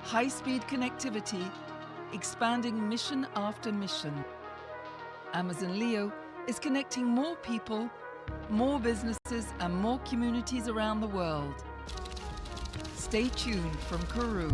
high-speed connectivity, expanding mission after mission. Amazon LEO is connecting more people, more businesses, and more communities around the world. Stay tuned from Kourou.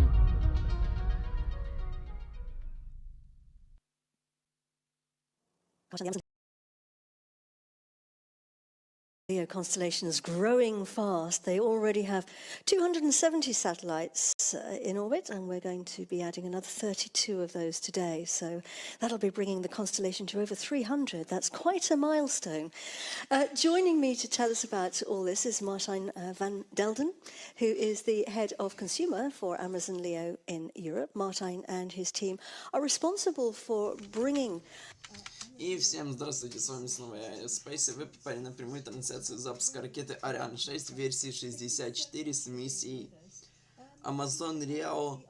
LEO constellation is growing fast. They already have 270 satellites in orbit, and we're going to be adding another 32 of those today. So that'll be bringing the constellation to over 300. That's quite a milestone. Joining me to tell us about all this is Martijn van Delden, who is the head of consumer for Amazon LEO in Europe. Martijn and his team are responsible for bringing... И всем здравствуйте, с вами снова я, Space, и вы попали на прямую трансляцию запуска ракеты Ariane 6 версии 64 с миссией Amazon LEO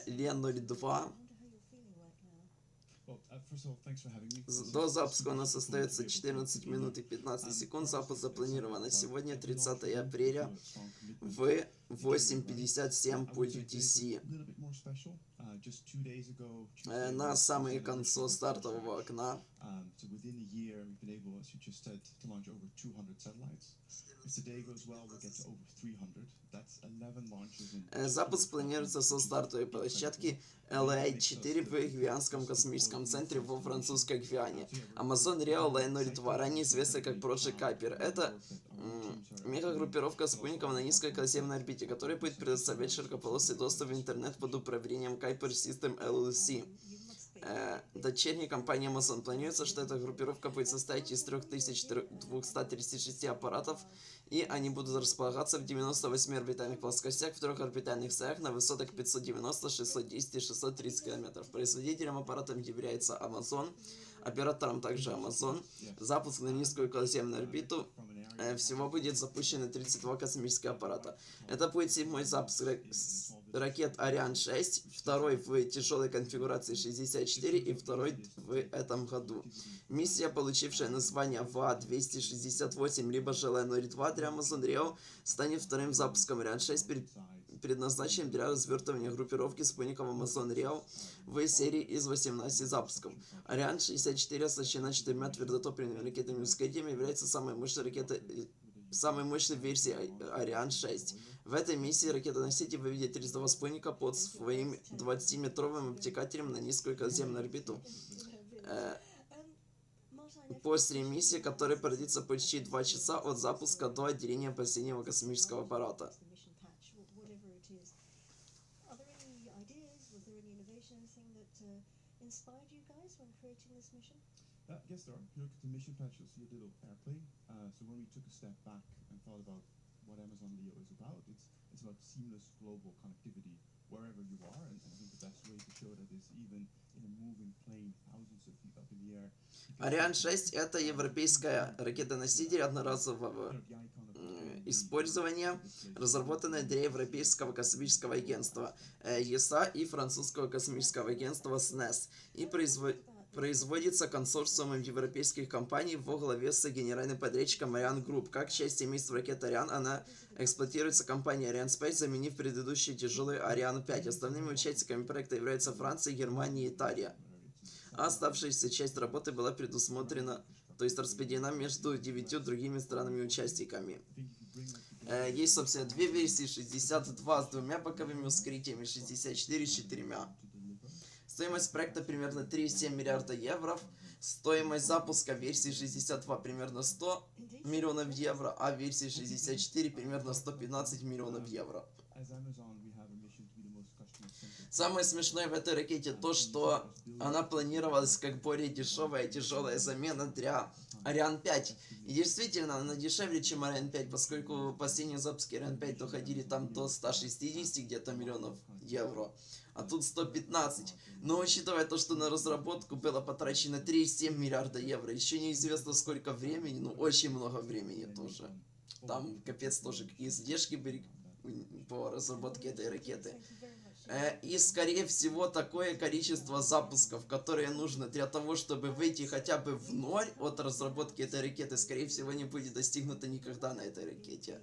Le-02. До запуска у нас остается 14 минут и 15 секунд. Запуск запланирован на сегодня, 30 апреля, в 8:57 по UTC. На самое концо стартового окна. Запуск планируется со стартовой площадки Le-4 в Гвианском Космическом центре во Французской Гвиане. Amazon LEO Le-02, ранее известный как Project Kuiper. Это мегагруппировка спутников на низкой околоземной орбите, которая будет предоставлять широкополосый доступ в интернет под управлением Kuiper System LLC. Дочерней компании Amazon. Планируется, что эта группировка будет состоять из 3236 аппаратов, и они будут располагаться в 98 орбитальных плоскостях, в 3 орбитальных слоях на высотах 590, 610 и 630 км. Производителем аппаратом является Amazon, оператором также Amazon. Запуск на низкую околоземную орбиту. Всего будет запущено 32 космических аппарата. Это будет седьмой запуск ракет Ariane 6, второй в тяжелой конфигурации 64 и второй в этом году. Миссия, получившая название ВА-268, либо же Le-02 для Amazon LEO, станет вторым запуском Ariane 6, предназначенным для развертывания группировки спутников Amazon LEO в серии из 18 запусков. Ariane 64 оснащена 4 твердотопливными ракетами ускорителями, является самой мощной версией Ariane 6. В этой миссии ракета-носитель выведет 32 спутника под своим 20-метровым обтекателем на низкую околоземную орбиту. После миссии, которая продлится почти 2 часа от запуска до отделения последнего космического аппарата. Yes, there are. If you look at the mission patch, you'll see a little airplane. So when we took a step back and thought about what Amazon LEO is about, it's about seamless global connectivity wherever you are. And I think the best way to show that is even in a moving plane, thousands of feet up in the air. Ariane 6 — это европейская ракета-носитель одноразового использования, разработанная для Европейского космического агентства ЕСА и Французского космического агентства СНЕС, и производится консорциумом европейских компаний во главе с генеральным подрядчиком Ariane Group. Как часть семейства ракет Ariane, она эксплуатируется компанией Ariane Space, заменив предыдущие тяжелые Ariane 5. Основными участниками проекта являются Франция, Германия и Италия. А оставшаяся часть работы была предусмотрена, то есть распределена между 9 другими странами-участниками. Есть, собственно, две версии: 62 с 2 боковыми ускорителями, 64 с 4. Стоимость проекта примерно 3,7 миллиарда евро. Стоимость запуска версии 62 примерно 100 миллионов евро, а версии 64 примерно 115 миллионов евро. Самое смешное в этой ракете то, что она планировалась как более тяжелая замена для Ariane 5. И действительно, она дешевле, чем Ariane 5, поскольку последние запуски Ariane 5 доходили там до 160 где-то миллионов евро. А тут 115. Но учитывая то, что на разработку было потрачено 3,7 миллиарда евро, еще неизвестно сколько времени, ну очень много времени тоже. Там капец тоже какие издержки были по разработке этой ракеты. И скорее всего такое количество запусков, которые нужно для того, чтобы выйти хотя бы в ноль от разработки этой ракеты, скорее всего не будет достигнуто никогда на этой ракете.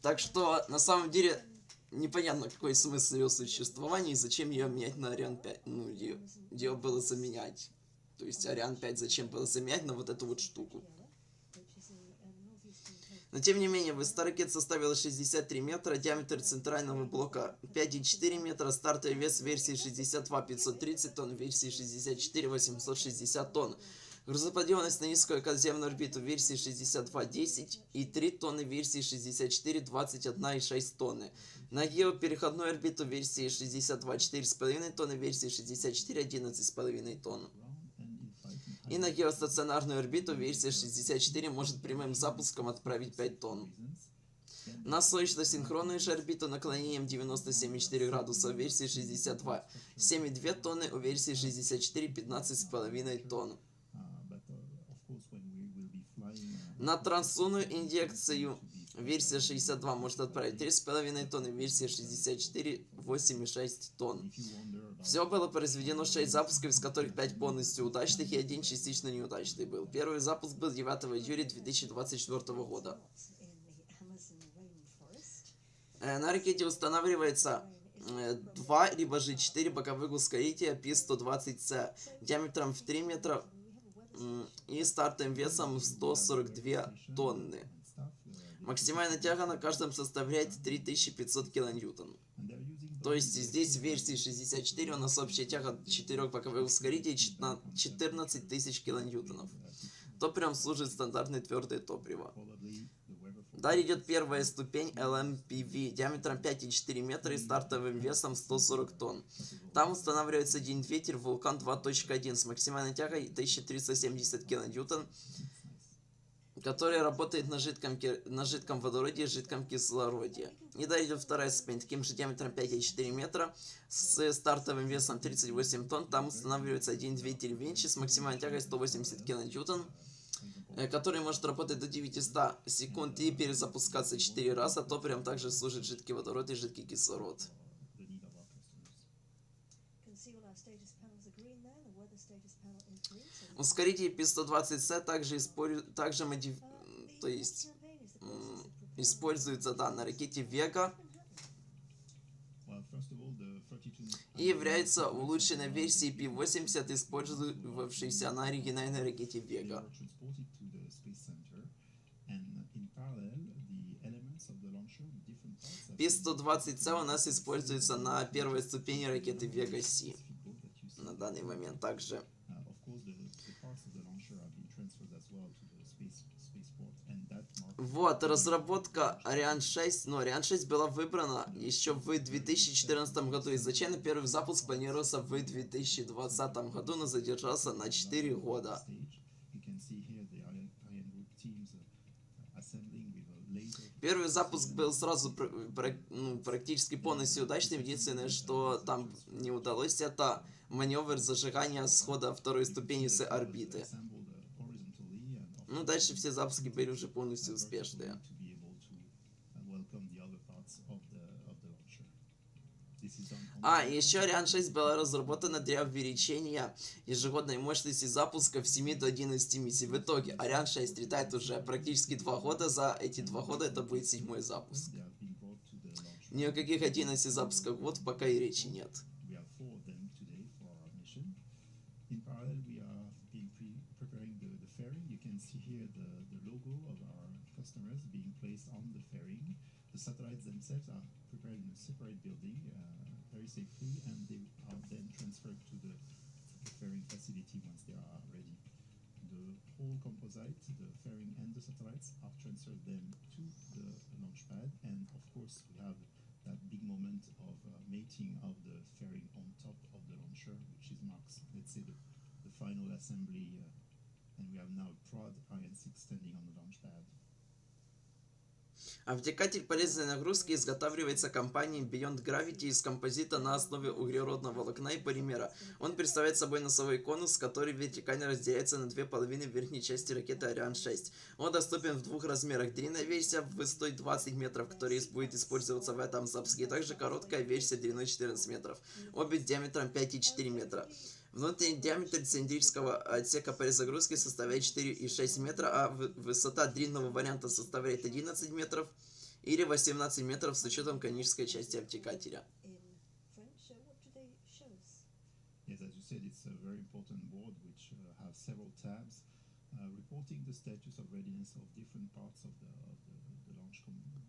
Так что, на самом деле, непонятно, какой смысл ее существования и зачем ее менять на Ariane 5. Ну, ее было заменять. То есть Ariane 5 зачем было заменять на вот эту вот штуку. Но тем не менее, высота ракет составила 63 метра, диаметр центрального блока 5,4 метра, стартовый вес версии 62 530 тонн, версии 64 860 тонн. Грузоподъемность на низкую околоземную орбиту версии 62 10 и 3 тонны версии 64 21,6 тонны. На геопереходную орбиту версии 62 4,5 тонны, версии 64 11,5 тонн. И на геостационарную орбиту версия 64 может прямым запуском отправить 5 тонн. На солнечно-синхронную же орбиту наклонением 97,4 градуса у версии 62 7,2 тонны, у версии 64 15,5 тонн. На транслунную инъекцию версия 62 может отправить 3,5 тонны, версия 64 8,6 тонн. Всего было произведено 6 запусков, из которых 5 полностью удачных и 1 частично неудачный был. Первый запуск был 9 июля 2024 года. На ракете устанавливается 2 либо же 4 боковых ускорителя P-120C диаметром в 3 метра и стартовым весом 142 тонны. Максимальная тяга на каждом составляет 3500 килоньютон. То есть здесь в версии 64 у нас общая тяга 4 боковых ускорителей 14 тысяч килоньютонов. Топливом служит стандартное твердое топливо. Далее идет первая ступень LMPV диаметром 5,4 метра и стартовым весом 140 тонн. Там устанавливается один двигатель Вулкан 2.1 с максимальной тягой 1370 килоньютон, который работает на жидком водороде и жидком кислороде. И далее идет вторая ступень, таким же диаметром 5,4 метра, с стартовым весом 38 тонн. Там устанавливается один двигатель Винчи с максимальной тягой 180 килоньютон, который может работать до 900 секунд и перезапускаться 4 раза. Топливом также служит жидкий водород и жидкий кислород. Ускоритель P-120C используется на ракете Вега и является улучшенной версией P-80, использовавшейся на оригинальной ракете Вега. P-120C у нас используется на первой ступени ракеты Вега-С на данный момент также. Вот, разработка Ariane 6, но Ariane 6 была выбрана еще в 2014 году. Изначально первый запуск планировался в 2020 году, но задержался на 4 года. Первый запуск был сразу практически полностью удачным. Единственное, что там не удалось, это маневр зажигания схода второй ступени с орбиты. Ну, дальше все запуски были уже полностью успешные. И еще Ariane 6 была разработана для увеличения ежегодной мощности запуска в 7 до 11 миссий. В итоге Ariane 6 летает уже практически 2 года. За эти 2 года это будет 7-й запуск. Ни о каких 11 запусках в год пока и речи нет. Satellites themselves are prepared in a separate building very safely, and they are then transferred to the fairing facility once they are ready. The whole composite, the fairing and the satellites, are transferred then to the launch pad, and of course we have that big moment of mating of the fairing on top of the launcher, which is marks, let's say, the final assembly, and we have now a proud Ariane 6 standing on the launch pad. Обтекатель полезной нагрузки изготавливается компанией Beyond Gravity из композита на основе углеродного волокна и полимера. Он представляет собой носовой конус, который вертикально разделяется на две половины в верхней части ракеты Ariane 6. Он доступен в двух размерах. Длинная версия высотой 20 метров, которая будет использоваться в этом запуске, и также короткая версия длиной 14 метров, обе диаметром 5,4 метра. Внутренний диаметр цилиндрического отсека перезагрузки составляет 4,6 метра, а высота длинного варианта составляет 11 метров. или 18 метров с учетом конической части обтекателя. Yes, as you said, it's a very important board which have several tabs reporting the status of readiness of different parts of the launch component.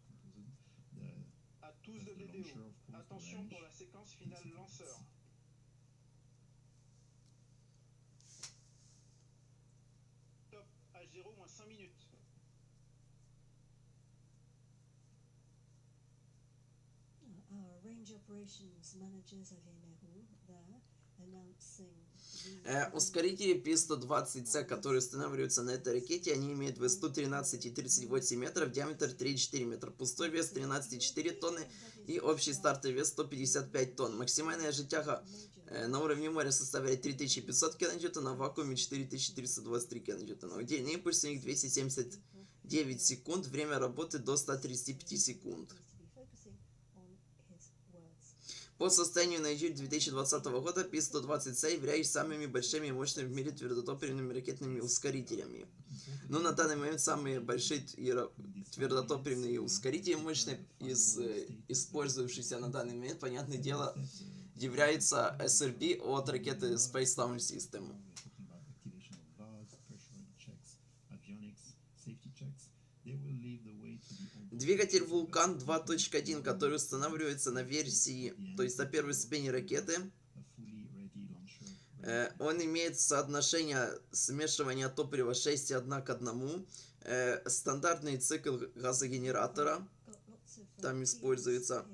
À tous de vidéo. Attention pour la séquence finale lanceur. Top, H0 moins 5 minutes. Our range operations manager Xavier Merou there announcing Ускорители P-120C, которые устанавливаются на этой ракете, они имеют высоту 13,38 метров, диаметр 3,4 метра, пустой вес 13,4 тонны и общий стартовый вес 155 тонн. Максимальная же тяга на уровне моря составляет 3500 кН, а в вакууме 4323 кН. Удельный импульс у них 279 секунд, время работы до 135 секунд. По состоянию на июль 2020 года P-120C являются самыми большими и мощными в мире твердотопливными ракетными ускорителями. Но на данный момент самые большие твердотопливные ускорители мощные из использующихся на данный момент, понятное дело, является SRB от ракеты Space Launch System. Двигатель Вулкан 2.1, который устанавливается на версии, то есть на первой ступени ракеты, он имеет соотношение смешивания топлива 6,1 к 1, стандартный цикл газогенератора там используется.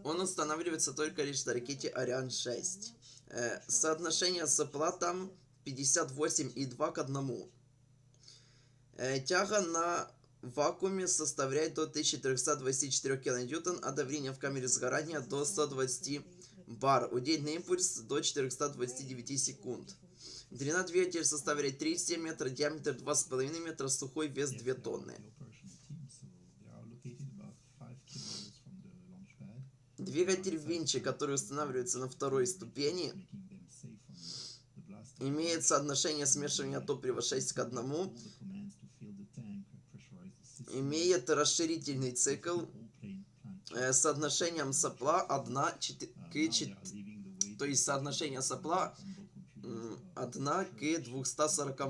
Он устанавливается только лишь на ракете Ariane 6. Соотношение сопла там 58,2 к 1. Тяга на вакууме составляет до 1324 кН, а давление в камере сгорания до 120 бар. Удельный импульс до 429 секунд. Длина двигателя составляет 3,7 метра, диаметр 2,5 метра, сухой вес 2 тонны. Двигатель Винчи, который устанавливается на второй ступени, имеет соотношение смешивания топлива 6 к 1, имеет расширительный цикл с соотношением сопла 1 к 4, то есть соотношение сопла 1 к 240.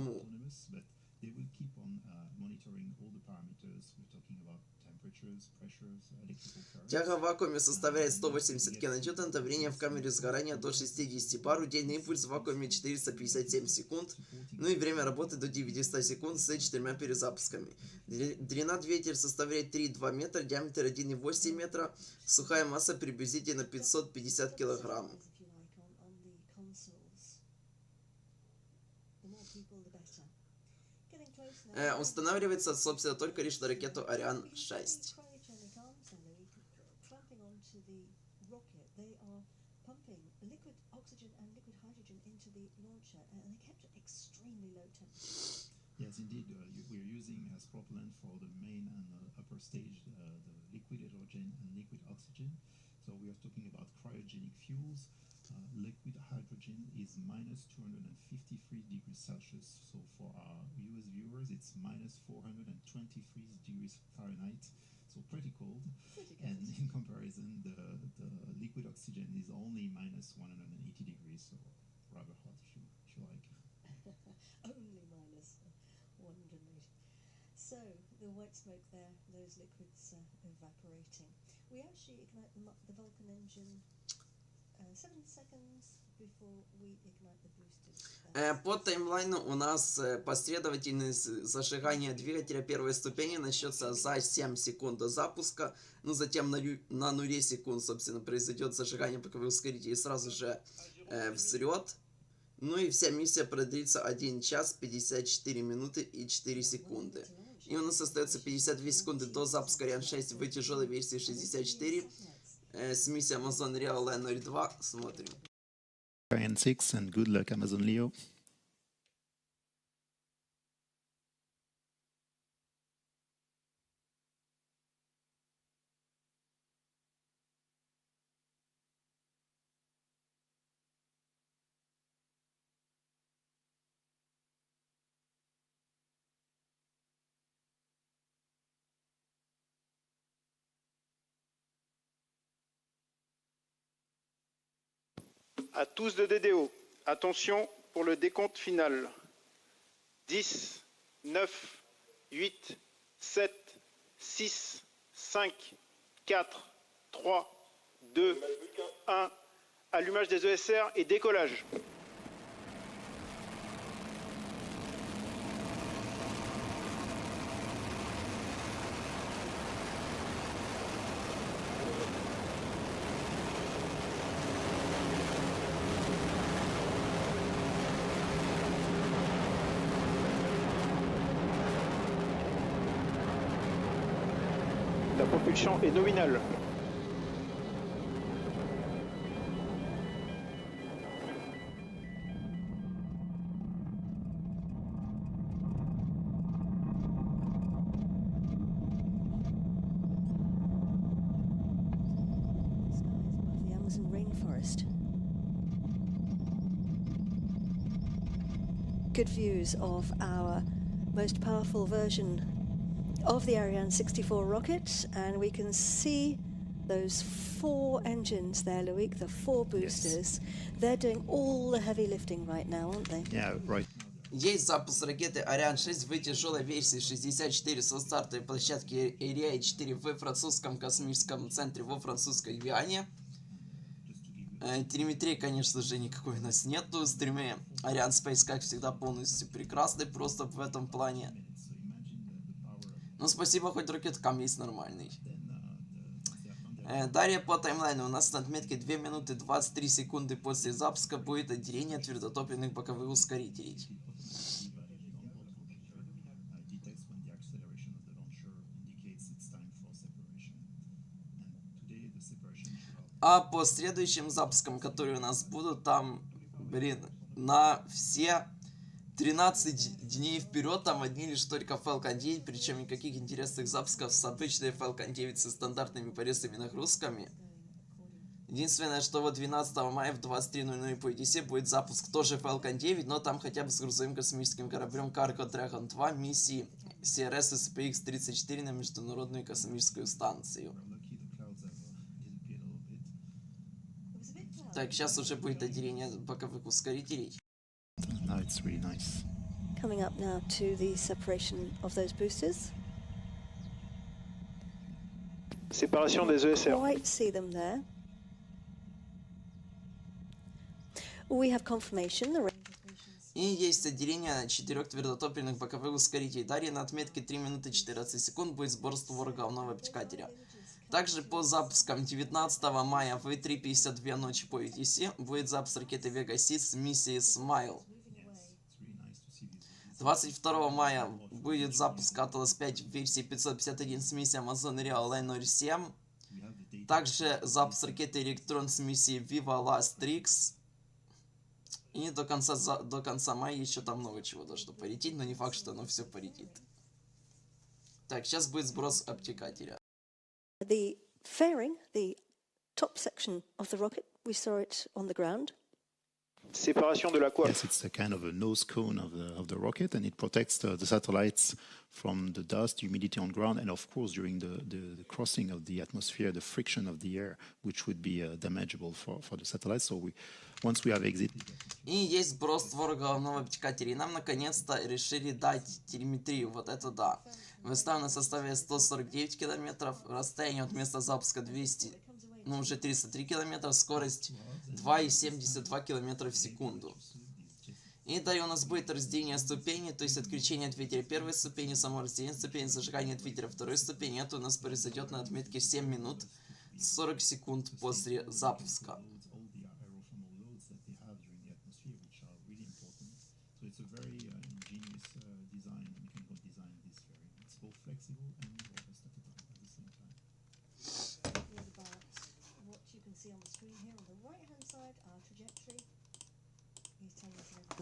Тяга в вакууме составляет 180 кН, давление в камере сгорания до 60 бар, удельный импульс в вакууме 457 секунд, ну и время работы до 900 секунд с 4 перезапусками. Длина двигателя составляет 3,2 метра, диаметр 1,8 метра, сухая масса приблизительно 550 кг. Устанавливается, собственно, только лишь на ракету Ariane 6. Yes, indeed. We're using as propellant for the main and upper stage the liquid hydrogen and liquid oxygen. So we are talking about cryogenic fuels. Liquid hydrogen is minus 253 degrees Celsius. So for our US viewers, it's minus 423 degrees Fahrenheit. So pretty cold. And in comparison, the liquid oxygen is only minus 180 degrees. So rather hot if you like. Only minus 180. So the white smoke there, those liquids evaporating. We actually ignite the Vulcan engine 7 seconds before we ignite the boosters. По таймлайну у нас последовательность зажигания двигателя первой ступени начнется за 7 секунд до запуска, ну затем на 0 секунд, собственно, произойдет зажигание боковых ускорителей и сразу же взлет. Ну и вся миссия продлится 1 час 54 минуты и 4 секунды. И у нас остается 52 секунды до запуска Ariane 6 в тяжелой версии 64 с миссией Amazon Real Le-02. Смотрим. Ariane 6 and good luck Amazon Leo. À tous de DDO, attention pour le décompte final. 10, 9, 8, 7, 6, 5, 4, 3, 2, 1. Allumage des ESR et décollage. La propulsion est nominale. The Amazon rainforest. Good views of our most powerful version of the Ariane 64 rocket, and we can see those 4 engines there, Loic, the 4 boosters. Yes. They're doing all the heavy lifting right now, aren't they? Yeah, right. Есть запуск ракеты Ariane 6 в тяжелой версии 64 со стартовой площадки Ariane 4 в Французском Космическом центре во Французской Гвиане. Телеметрии, конечно же, никакой у нас нету. С 3 Ariane Space, как всегда, полностью прекрасный просто в этом плане. Ну, спасибо, хоть ракеткам есть нормальный. Далее по таймлайну у нас на отметке 2 минуты 23 секунды после запуска будет отделение твердотопливных боковых ускорителей. А по следующим запускам, которые у нас будут, там, на все 13 дней вперед, там одни лишь только Falcon 9, причем никаких интересных запусков с обычной Falcon 9 со стандартными порезными нагрузками. Единственное, что вот 12 мая в 23:00 по EDC будет запуск тоже Falcon 9, но там хотя бы с грузовым космическим кораблем Cargo Dragon 2 миссии CRS SPX-34 на Международную космическую станцию. Так, сейчас уже будет отделение боковых ускорителей. No, it's really nice. Coming up now to the separation of those boosters. Séparation des ESR. Quite see them there. We have confirmation. И есть отделение 4 твердотопливных боковых ускорителей. Далее на отметке 3 минуты 14 секунд будет сбор створа головного обтекателя. Также по запускам 19 мая в 3:52 ночи по ETC будет запуск ракеты Vega-6 с миссией Smile. 22 мая будет запуск Atlas 5 в версии 551 с миссией Amazon Le-07. Также запуск ракеты Electron с миссией Viva Lastrix. И до конца мая еще там много чего должно полететь, но не факт, что оно все полетит. Так, сейчас будет сброс обтекателя. The fairing, the top section of the rocket, we saw it on the ground. Séparation de la coiffe. Yes, it's a kind of a nose cone of the rocket, and it protects the satellites from the dust, humidity on ground, and of course during the crossing of the atmosphere, the friction of the air, which would be damageable for the satellites. So once we have exited. И есть сброс створа головного обтекателя. И нам наконец-то решили дать телеметрию. Вот это да. Высота на составе 149 километров. Расстояние от места запуска 200, ну уже 303 километра. Скорость 2,72 километра в секунду. И далее у нас будет разделение ступеней, то есть отключение двигателя первой ступени, само разделение ступени, зажигание двигателя второй ступени. Это у нас произойдет на отметке 7 минут 40 секунд после запуска.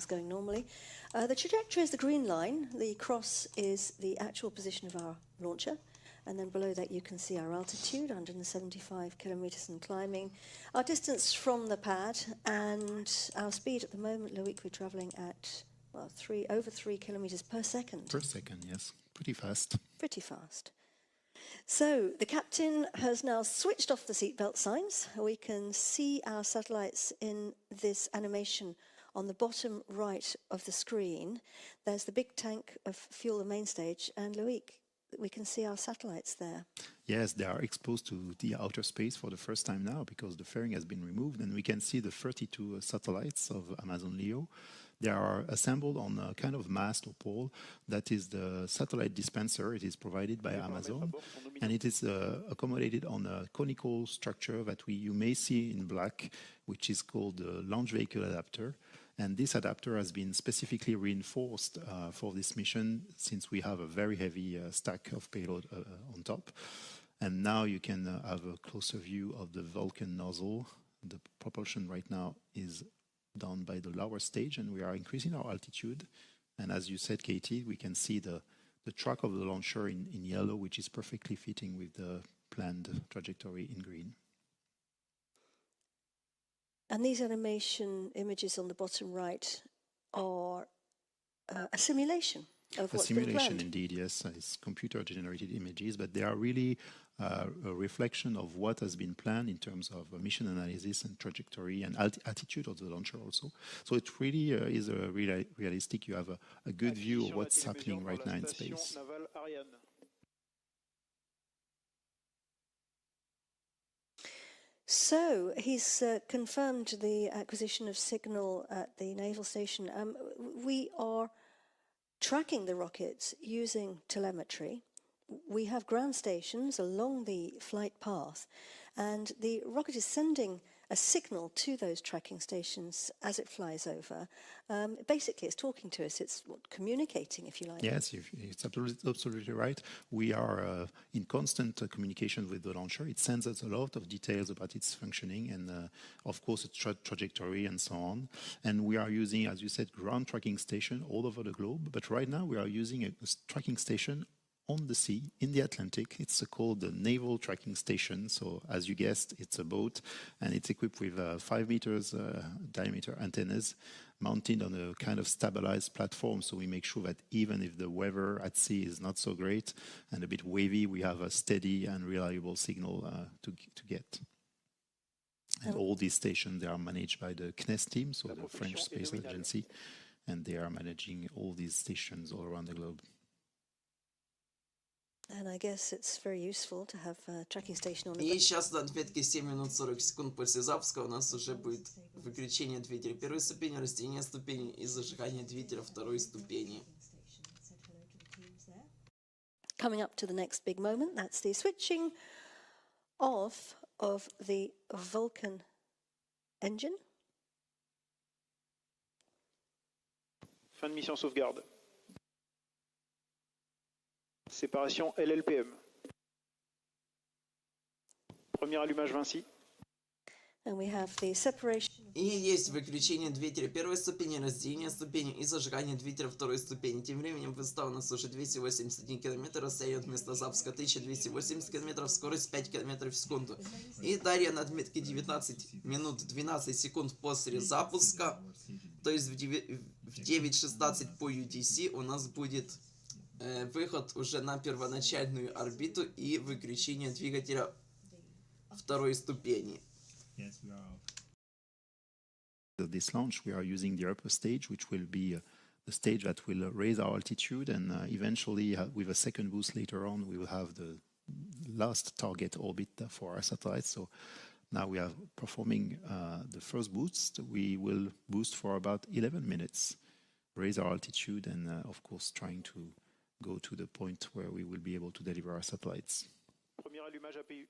Going normally. The trajectory is the green line. The cross is the actual position of our launcher. And then below that you can see our altitude, 175 kilometers and climbing. Our distance from the pad and our speed at the moment, Loic, we're traveling at, well, over 3 kilometers per second. Per second, yes. Pretty fast. Pretty fast. So the captain has now switched off the seatbelt signs. We can see our satellites in this animation on the bottom right of the screen. There's the big tank of fuel, the main stage, and Loic, we can see our satellites there. Yes, they are exposed to the outer space for the first time now because the fairing has been removed, and we can see the 32 satellites of Amazon LEO. They are assembled on a kind of mast or pole that is the satellite dispenser. It is provided by Amazon, and it is accommodated on a conical structure that you may see in black, which is called the launch vehicle adapter. And this adapter has been specifically reinforced for this mission since we have a very heavy stack of payload on top. And now you can have a closer view of the Vulcan nozzle. The propulsion right now is done by the lower stage, and we are increasing our altitude. And as you said, Katie, we can see the track of the launcher in yellow, which is perfectly fitting with the planned trajectory in green. And these animation images on the bottom right are a simulation of what's been planned. A simulation, indeed, yes. It's computer-generated images, but they are really a reflection of what has been planned in terms of mission analysis and trajectory and attitude of the launcher also. So it really is realistic. You have a good view of what's happening right now in space. So he's confirmed the acquisition of signal at the naval station. We are tracking the rockets using telemetry. We have ground stations along the flight path, and the rocket is sending a signal to those tracking stations as it flies over. Basically, it's talking to us. It's communicating, if you like. Yes, it's absolutely right. We are in constant communication with the launcher. It sends us a lot of details about its functioning and, of course, its trajectory and so on. And we are using, as you said, ground tracking station all over the globe. But right now, we are using a tracking station on the sea, in the Atlantic. It's called the Naval Tracking Station. So as you guessed, it's a boat, and it's equipped with 5 meters diameter antennas mounted on a kind of stabilized platform. So we make sure that even if the weather at sea is not so great and a bit wavy, we have a steady and reliable signal to get. And all these stations, they are managed by the CNES team, so the French Space Agency, and they are managing all these stations all around the globe. And I guess it's very useful to have a tracking station on the И сейчас до отметки 7 минут 40 секунд после запуска у нас уже будет выключение двигателя первой ступени, растение ступени и зажигание двигателя второй ступени. Coming up to the next big moment, that's the switching off of the Vulcan engine. Fin de mission sauvegarde. Séparation LLPM. Premier allumage Vinci. And we have the separation. И есть выключение двигателя первой ступени, разделение ступени и зажигание двигателя второй ступени. Тем временем высота у нас уже 281 км, расстояние от места запуска 1280 км, скорость 5 км в секунду. И далее на отметке 19 минут 12 секунд после запуска, то есть в 9:16 по UTC у нас будет выход уже на первоначальную орбиту и выключение двигателя второй ступени. This launch, we are using the upper stage, which will be the stage that will raise our altitude, and eventually, with a second boost later on, we will have the last target orbit for our satellites. So now we are performing the first boost. We will boost for about 11 minutes, raise our altitude, and of course, trying to go to the point where we will be able to deliver our satellites.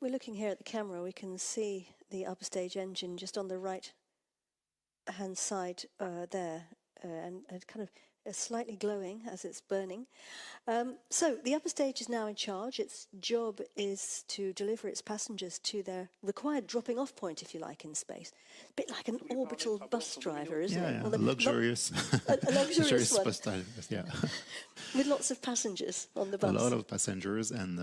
We're looking here at the camera. We can see the upper stage engine just on the right-hand side there, and kind of slightly glowing as it's burning. So the upper stage is now in charge. Its job is to deliver its passengers to their required dropping-off point, if you like, in space. A bit like an orbital bus driver, isn't it? Yeah, luxurious. A luxurious one. Bus driver, yeah. With lots of passengers on the bus. A lot of passengers, and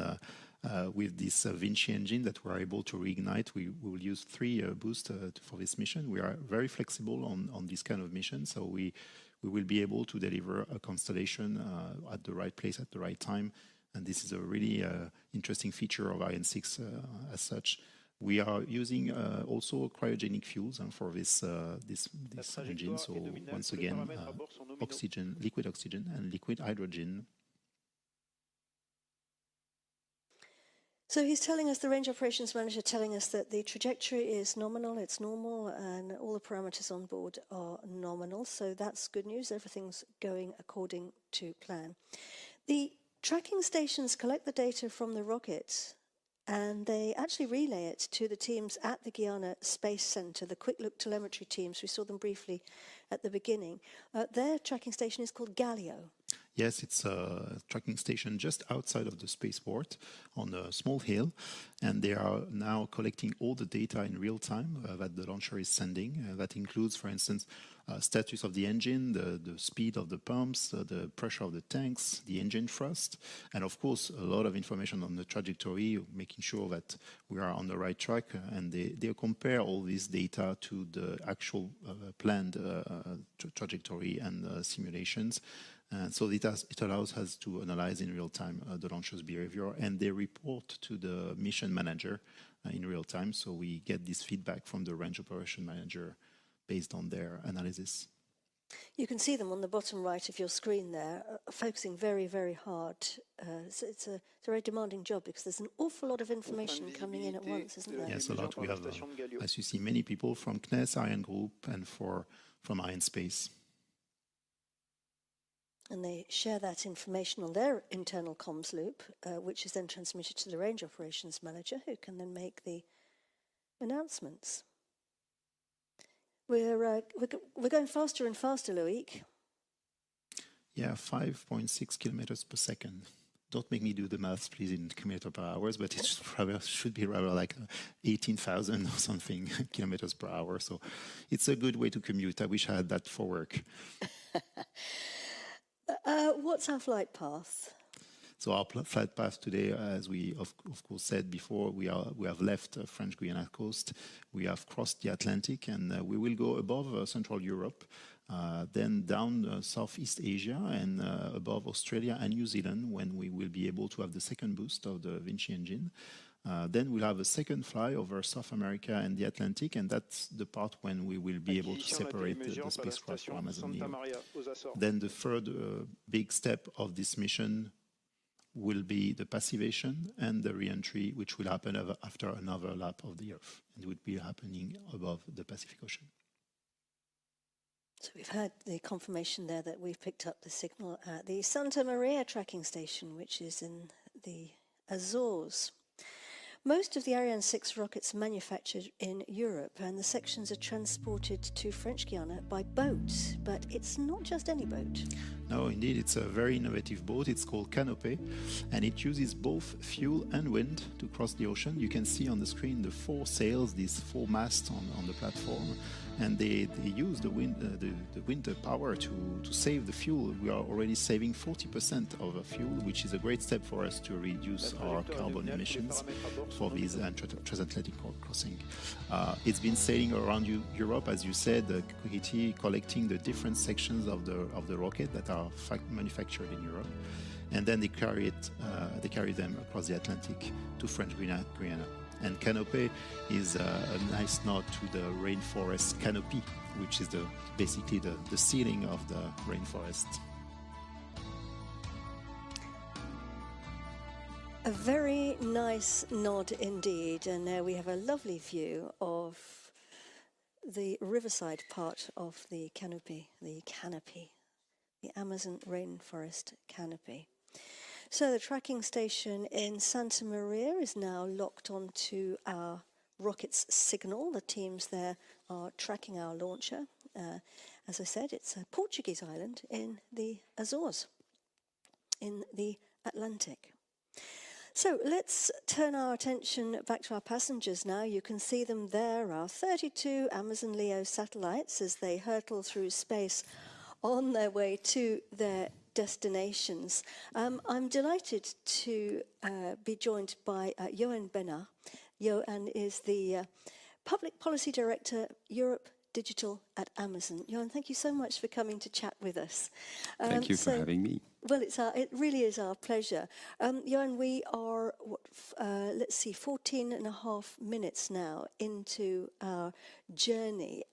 with this Vinci engine that we're able to reignite, we will use 3 boosts for this mission. We are very flexible on this kind of mission, so we will be able to deliver a constellation at the right place at the right time And this is a really interesting feature of Ariane 6 as such. We are using also cryogenic fuels for this engine. So once again, oxygen, liquid oxygen and liquid hydrogen. So he's telling us, the range operations manager telling us that the trajectory is nominal, it's normal, and all the parameters on board are nominal. So that's good news. Everything's going according to plan. The tracking stations collect the data from the rocket and they actually relay it to the teams at the Guyana Space Center, the quick look telemetry teams. We saw them briefly at the beginning. Their tracking station is called Galileo. Yes, it's a tracking station just outside of the spaceport on a small hill, and they are now collecting all the data in real time that the launcher is sending. That includes, for instance, status of the engine, the speed of the pumps, the pressure of the tanks, the engine thrust, and of course a lot of information on the trajectory, making sure that we are on the right track, and they compare all this data to the actual planned trajectory and simulations. So it allows us to analyze in real time the launcher's behavior, and they report to the mission manager in real time. So we get this feedback from the range operation manager based on their analysis. You can see them on the bottom right of your screen there, focusing very, very hard. So it's a very demanding job because there's an awful lot of information coming in at once, isn't there? Yes, a lot. We have, as you see, many people from CNES, Ariane Group, and from Ariane Space. And they share that information on their internal comms loop, which is then transmitted to the range operations manager, who can then make the announcements. We're going faster and faster, Loic. Yeah, 5.6 kilometers per second. Don't make me do the maths, please, in kilometers per hour, but it should be rather like 18,000 or something kilometers per hour. So it's a good way to commute. I wish I had that for work. What's our flight path? So our flight path today, as we of course said before, we have left French Guiana coast. We have crossed the Atlantic, and we will go above Central Europe, then down Southeast Asia, and above Australia and New Zealand, when we will be able to have the second boost of the Vinci engine. Then we'll have a second fly over South America and the Atlantic, and that's the part when we will be able to separate the spacecraft from Amazon LEO. Then the third big step of this mission will be the passivation and the re-entry, which will happen after another lap of the Earth, and it would be happening above the Pacific Ocean. So we've had the confirmation there that we've picked up the signal at the Santa Maria tracking station, which is in the Azores. Most of the Ariane 6 rockets are manufactured in Europe, and the sections are transported to French Guiana by boat. But it's not just any boat. No, indeed, it's a very innovative boat. It's called Canopée, and it uses both fuel and wind to cross the ocean. You can see on the screen the 4 sails, these 4 masts on the platform, and they use the wind power to save the fuel. We are already saving 40% of the fuel, which is a great step for us to reduce our carbon emissions for this transatlantic crossing. It's been sailing around Europe, as you said, collecting the different sections of the rocket that are manufactured in Europe, and then they carry them across the Atlantic to French Guiana. And Canopée is a nice nod to the rainforest canopy, which is basically the ceiling of the rainforest. A very nice nod indeed, and there we have a lovely view of the riverside part of the canopy, the Amazon rainforest canopy. So the tracking station in Santa Maria is now locked onto our rocket's signal. The teams there are tracking our launcher. As I said, it's a Portuguese island in the Azores, in the Atlantic. So let's turn our attention back to our passengers now. You can see them there, our 32 Amazon LEO satellites, as they hurtle through space on their way to their destinations. I'm delighted to be joined by Johan Benna. Johan is the Public Policy Director, Europe, Digital at Amazon. Johan, thank you so much for coming to chat with us. Thank you for having me. Well, it really is our pleasure. Johan, we are, let's see, 14 and a half minutes now into our journey.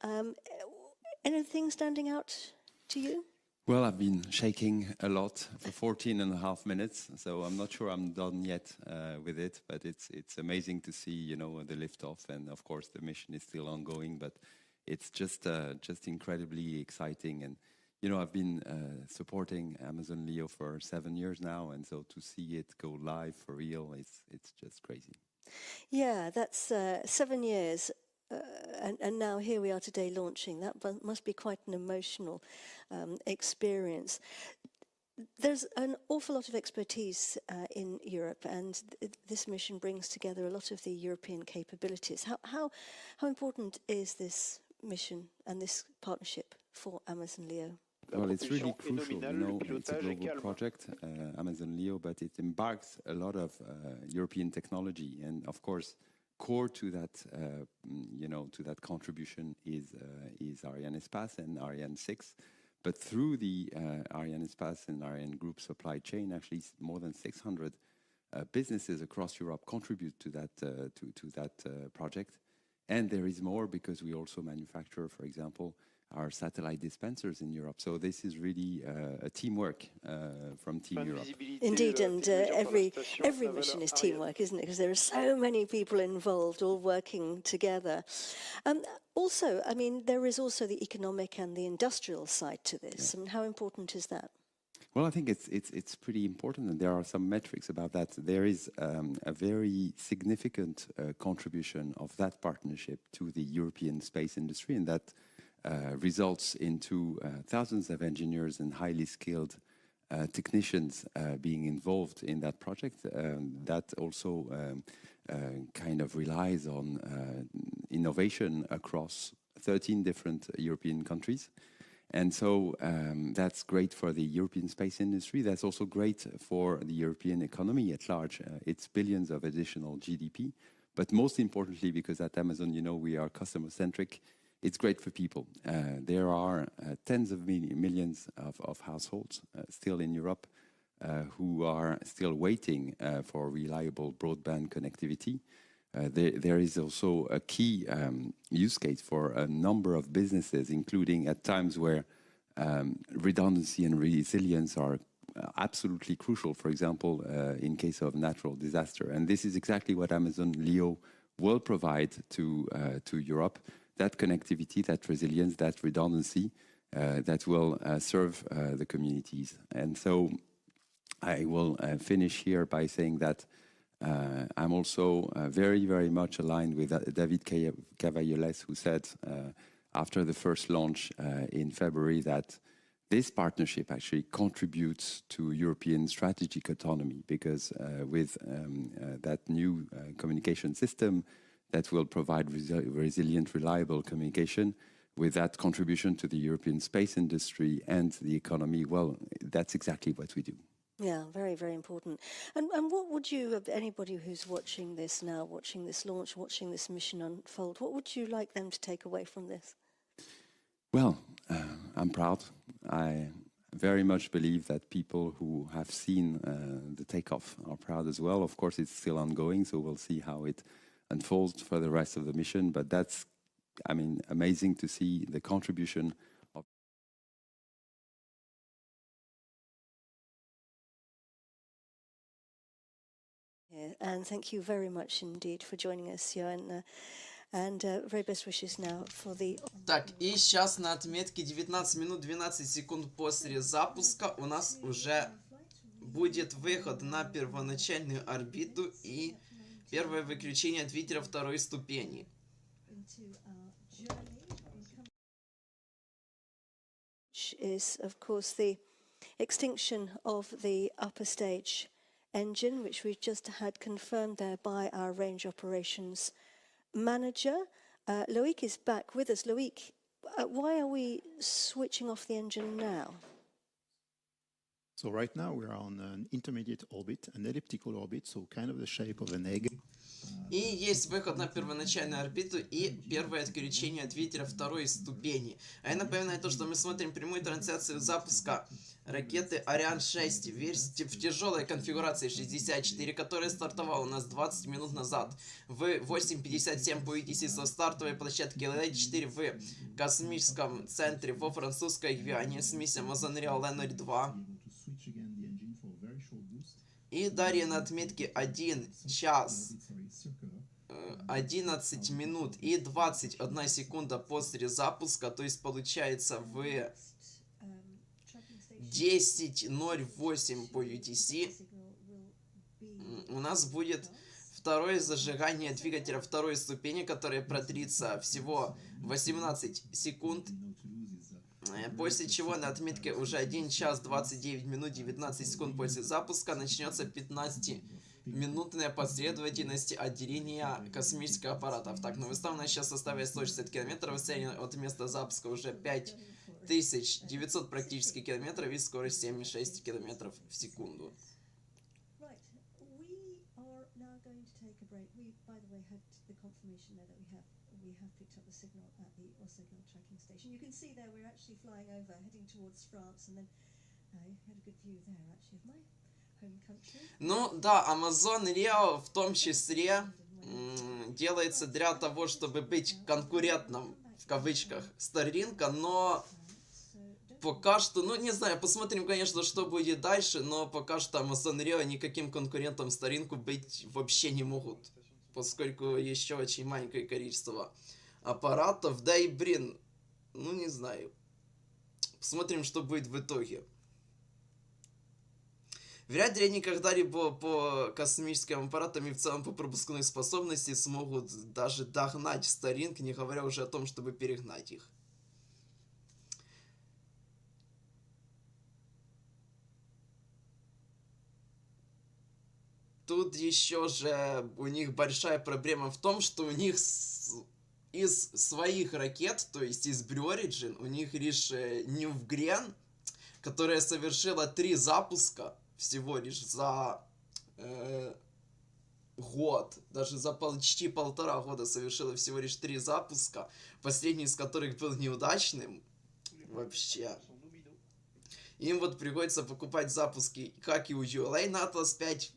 Anything standing out to you? Well, I've been shaking a lot for 14 and a half minutes, so I'm not sure I'm done yet with it, but it's amazing to see, you know, the liftoff, and of course the mission is still ongoing, but it's just incredibly exciting. And, you know, I've been supporting Amazon Leo for 7 years now, and so to see it go live for real, it's just crazy. Yeah, that's 7 years. And now here we are today launching. That must be quite an emotional experience. There's an awful lot of expertise in Europe, and this mission brings together a lot of the European capabilities. How important is this mission and this partnership for Amazon Leo? Well, it's really crucial, you know, it's a global project, Amazon Leo, but it embarks a lot of European technology, and of course, core to that, you know, to that contribution is Ariane and Ariane 6. But through the Ariane and Ariane Group supply chain, actually more than 600 businesses across Europe contribute to that project. And there is more because we also manufacture, for example, our satellite dispensers in Europe. So this is really a teamwork from Team Europe. Indeed, and every mission is teamwork, isn't it? Because there are so many people involved, all working together. Also, I mean, there is also the economic and the industrial side to this. Yeah. And how important is that? Well, I think it's pretty important, and there are some metrics about that. There is a very significant contribution of that partnership to the European space industry, and that results into thousands of engineers and highly skilled technicians being involved in that project. That also kind of relies on innovation across 13 different European countries. And so that's great for the European space industry. That's also great for the European economy at large. It's billions of additional GDP. But most importantly, because at Amazon, you know, we are customer-centric, it's great for people. There are tens of millions of households still in Europe who are still waiting for reliable broadband connectivity. There is also a key use case for a number of businesses, including at times where redundancy and resilience are absolutely crucial, for example, in case of natural disaster. And this is exactly what Amazon Leo will provide to Europe. That connectivity, that resilience, that redundancy that will serve the communities. And so I will finish here by saying that I'm also very, very much aligned with David Cavalloles, who said after the first launch in February that this partnership actually contributes to European strategic autonomy, because with that new communication system that will provide resilient, reliable communication, with that contribution to the European space industry and the economy, well, that's exactly what we do. Yeah, very, very important. And what would you, anybody who's watching this now, watching this launch, watching this mission unfold, what would you like them to take away from this? Well, I'm proud. I very much believe that people who have seen the takeoff are proud as well. Of course, it's still ongoing, so we'll see how it unfolds for the rest of the mission. But that's, I mean, amazing to see the contribution of. Yeah, and thank you very much indeed for joining us, Johan. And very best wishes now for the... Так, и сейчас на отметке 19 минут 12 секунд после запуска у нас уже будет выход на первоначальную орбиту и первое выключение двигателя второй ступени. Is, of course, the extinction of the upper stage engine, which we've just had confirmed there by our range operations manager. Loïc is back with us. Loïc, why are we switching off the engine now? So right now we're on an intermediate orbit, an elliptical orbit, so kind of the shape of an egg. И есть выход на первоначальную орбиту и первое отключение двигателя второй ступени. А я напоминаю то, что мы смотрим прямую трансляцию запуска ракеты Ariane 6 в тяжелой конфигурации 64, которая стартовала у нас 20 минут назад в 8:57 по UTC со стартовой площадки Le-04 в Космическом центре во Французской Гвиане с миссией Amazon Le-02. И далее на отметке 1 час 11 минут и 21 секунда после запуска, то есть получается в 10:08 по UTC у нас будет второе зажигание двигателя второй ступени, которое продлится всего 18 секунд. После чего на отметке уже 1 час 29 минут 19 секунд после запуска начнется 15-минутная последовательность отделения космических аппаратов. Так, но выставлена сейчас составляет 160 километров, расстояние от места запуска уже 5900 практически километров и скорость 7,6 километров в секунду. We have picked up the signal at the signal tracking station. You can see there we're actually flying over, heading towards France, and then I had a good view there actually of my home country. Ну да, Amazon Leo в том числе делается для того, чтобы быть конкурентным в кавычках Starlink, но пока что, ну не знаю, посмотрим, конечно, что будет дальше, но пока что Amazon Leo никаким конкурентом Starlink быть вообще не могут, поскольку еще очень маленькое количество аппаратов, да и блин, ну не знаю, посмотрим, что будет в итоге. Вряд ли они когда-либо по космическим аппаратам и в целом по пропускной способности смогут даже догнать Starlink, не говоря уже о том, чтобы перегнать их. Тут еще же у них большая проблема в том, что у них из своих ракет, то есть из Blue Origin, у них лишь Низкая, которая совершила 3 запуска всего лишь за год, даже за почти 1,5 года совершила всего лишь 3 запуска, последний из которых был неудачным вообще. Им вот приходится покупать запуски как и у ULA на Atlas 5,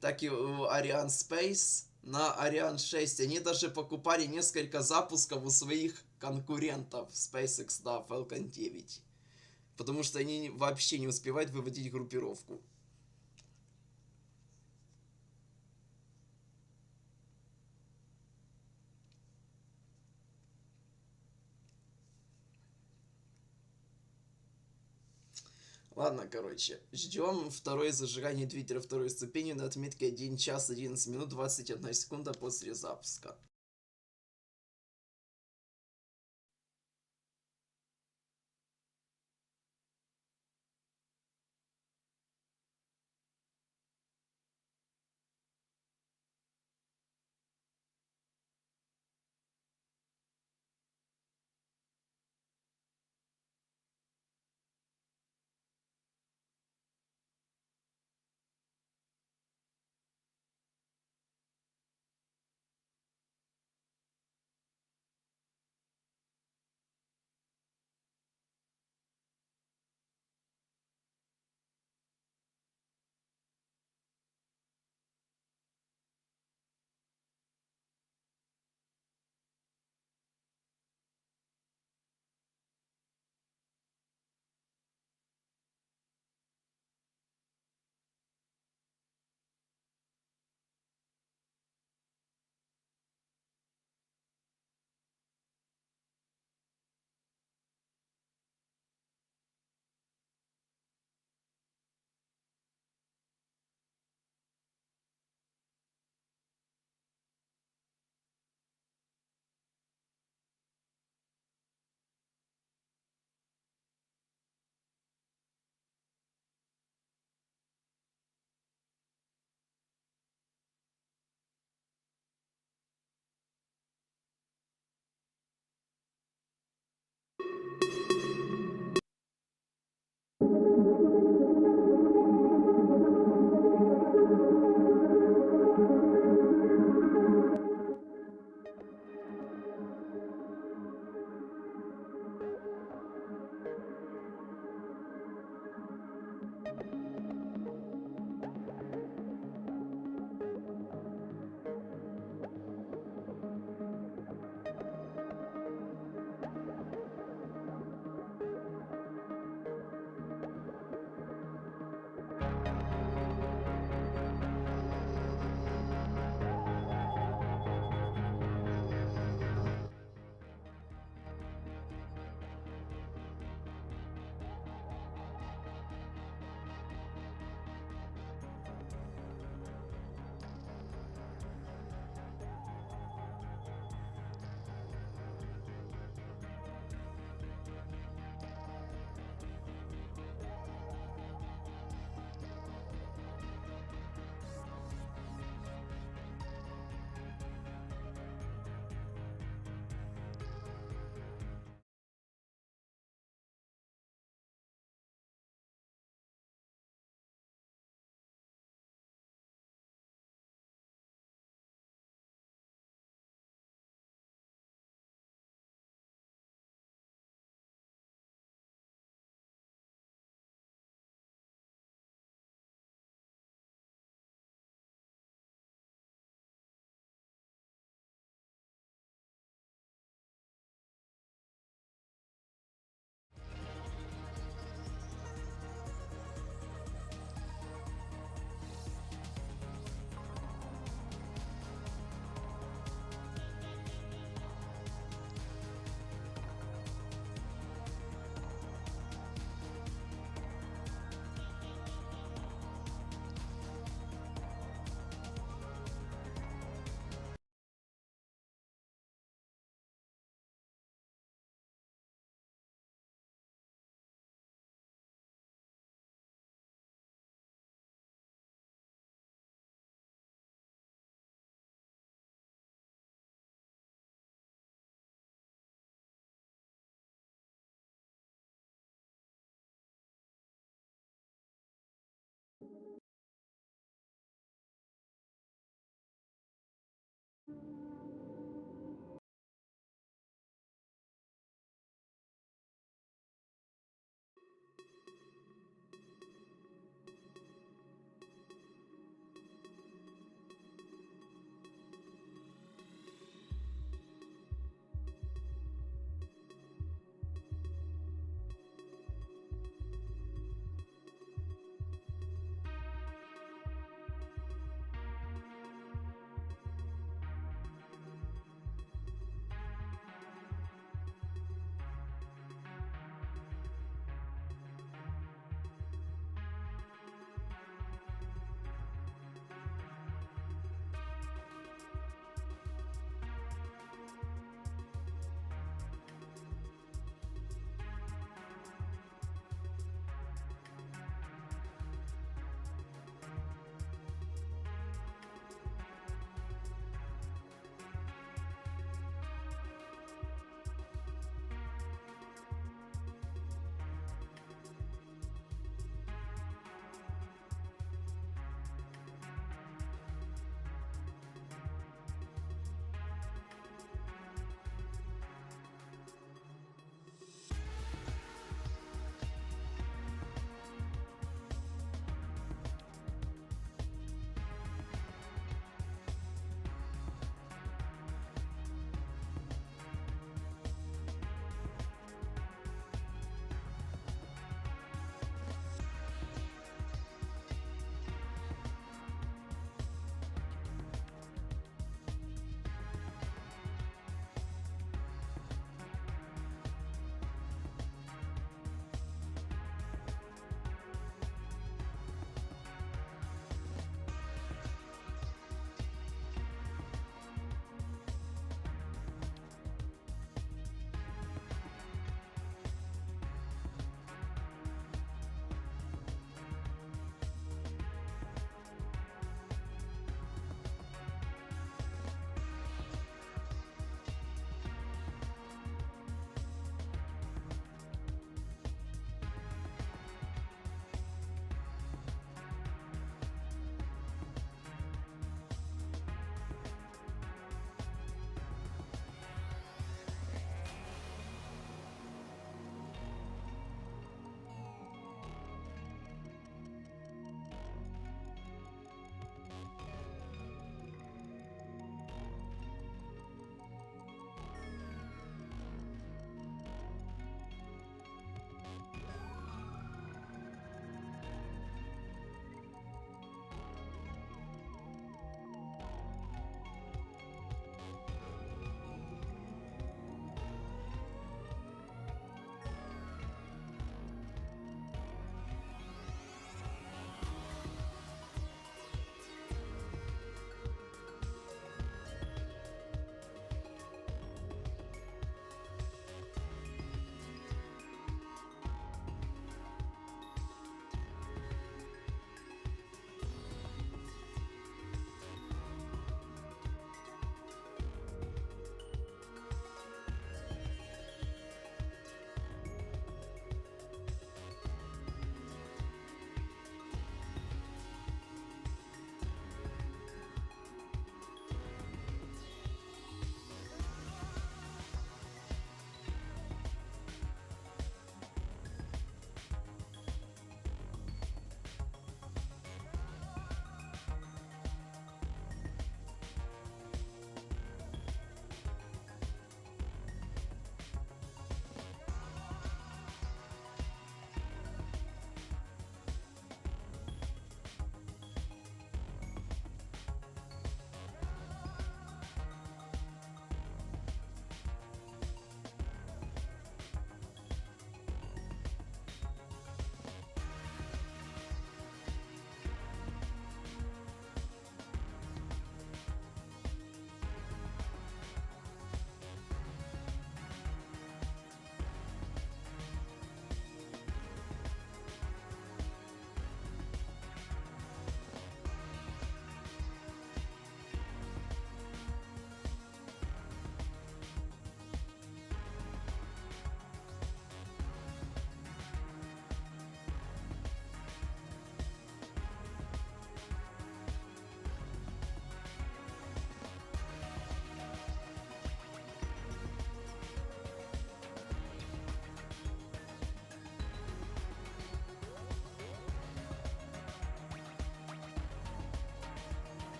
так и у Ariane Space на Ariane 6. Они даже покупали несколько запусков у своих конкурентов SpaceX на Falcon 9. Потому что они вообще не успевают выводить группировку. Ладно, короче, ждем второе зажигание двигателя второй ступени на отметке 1 час 11 минут 21 секунда после запуска.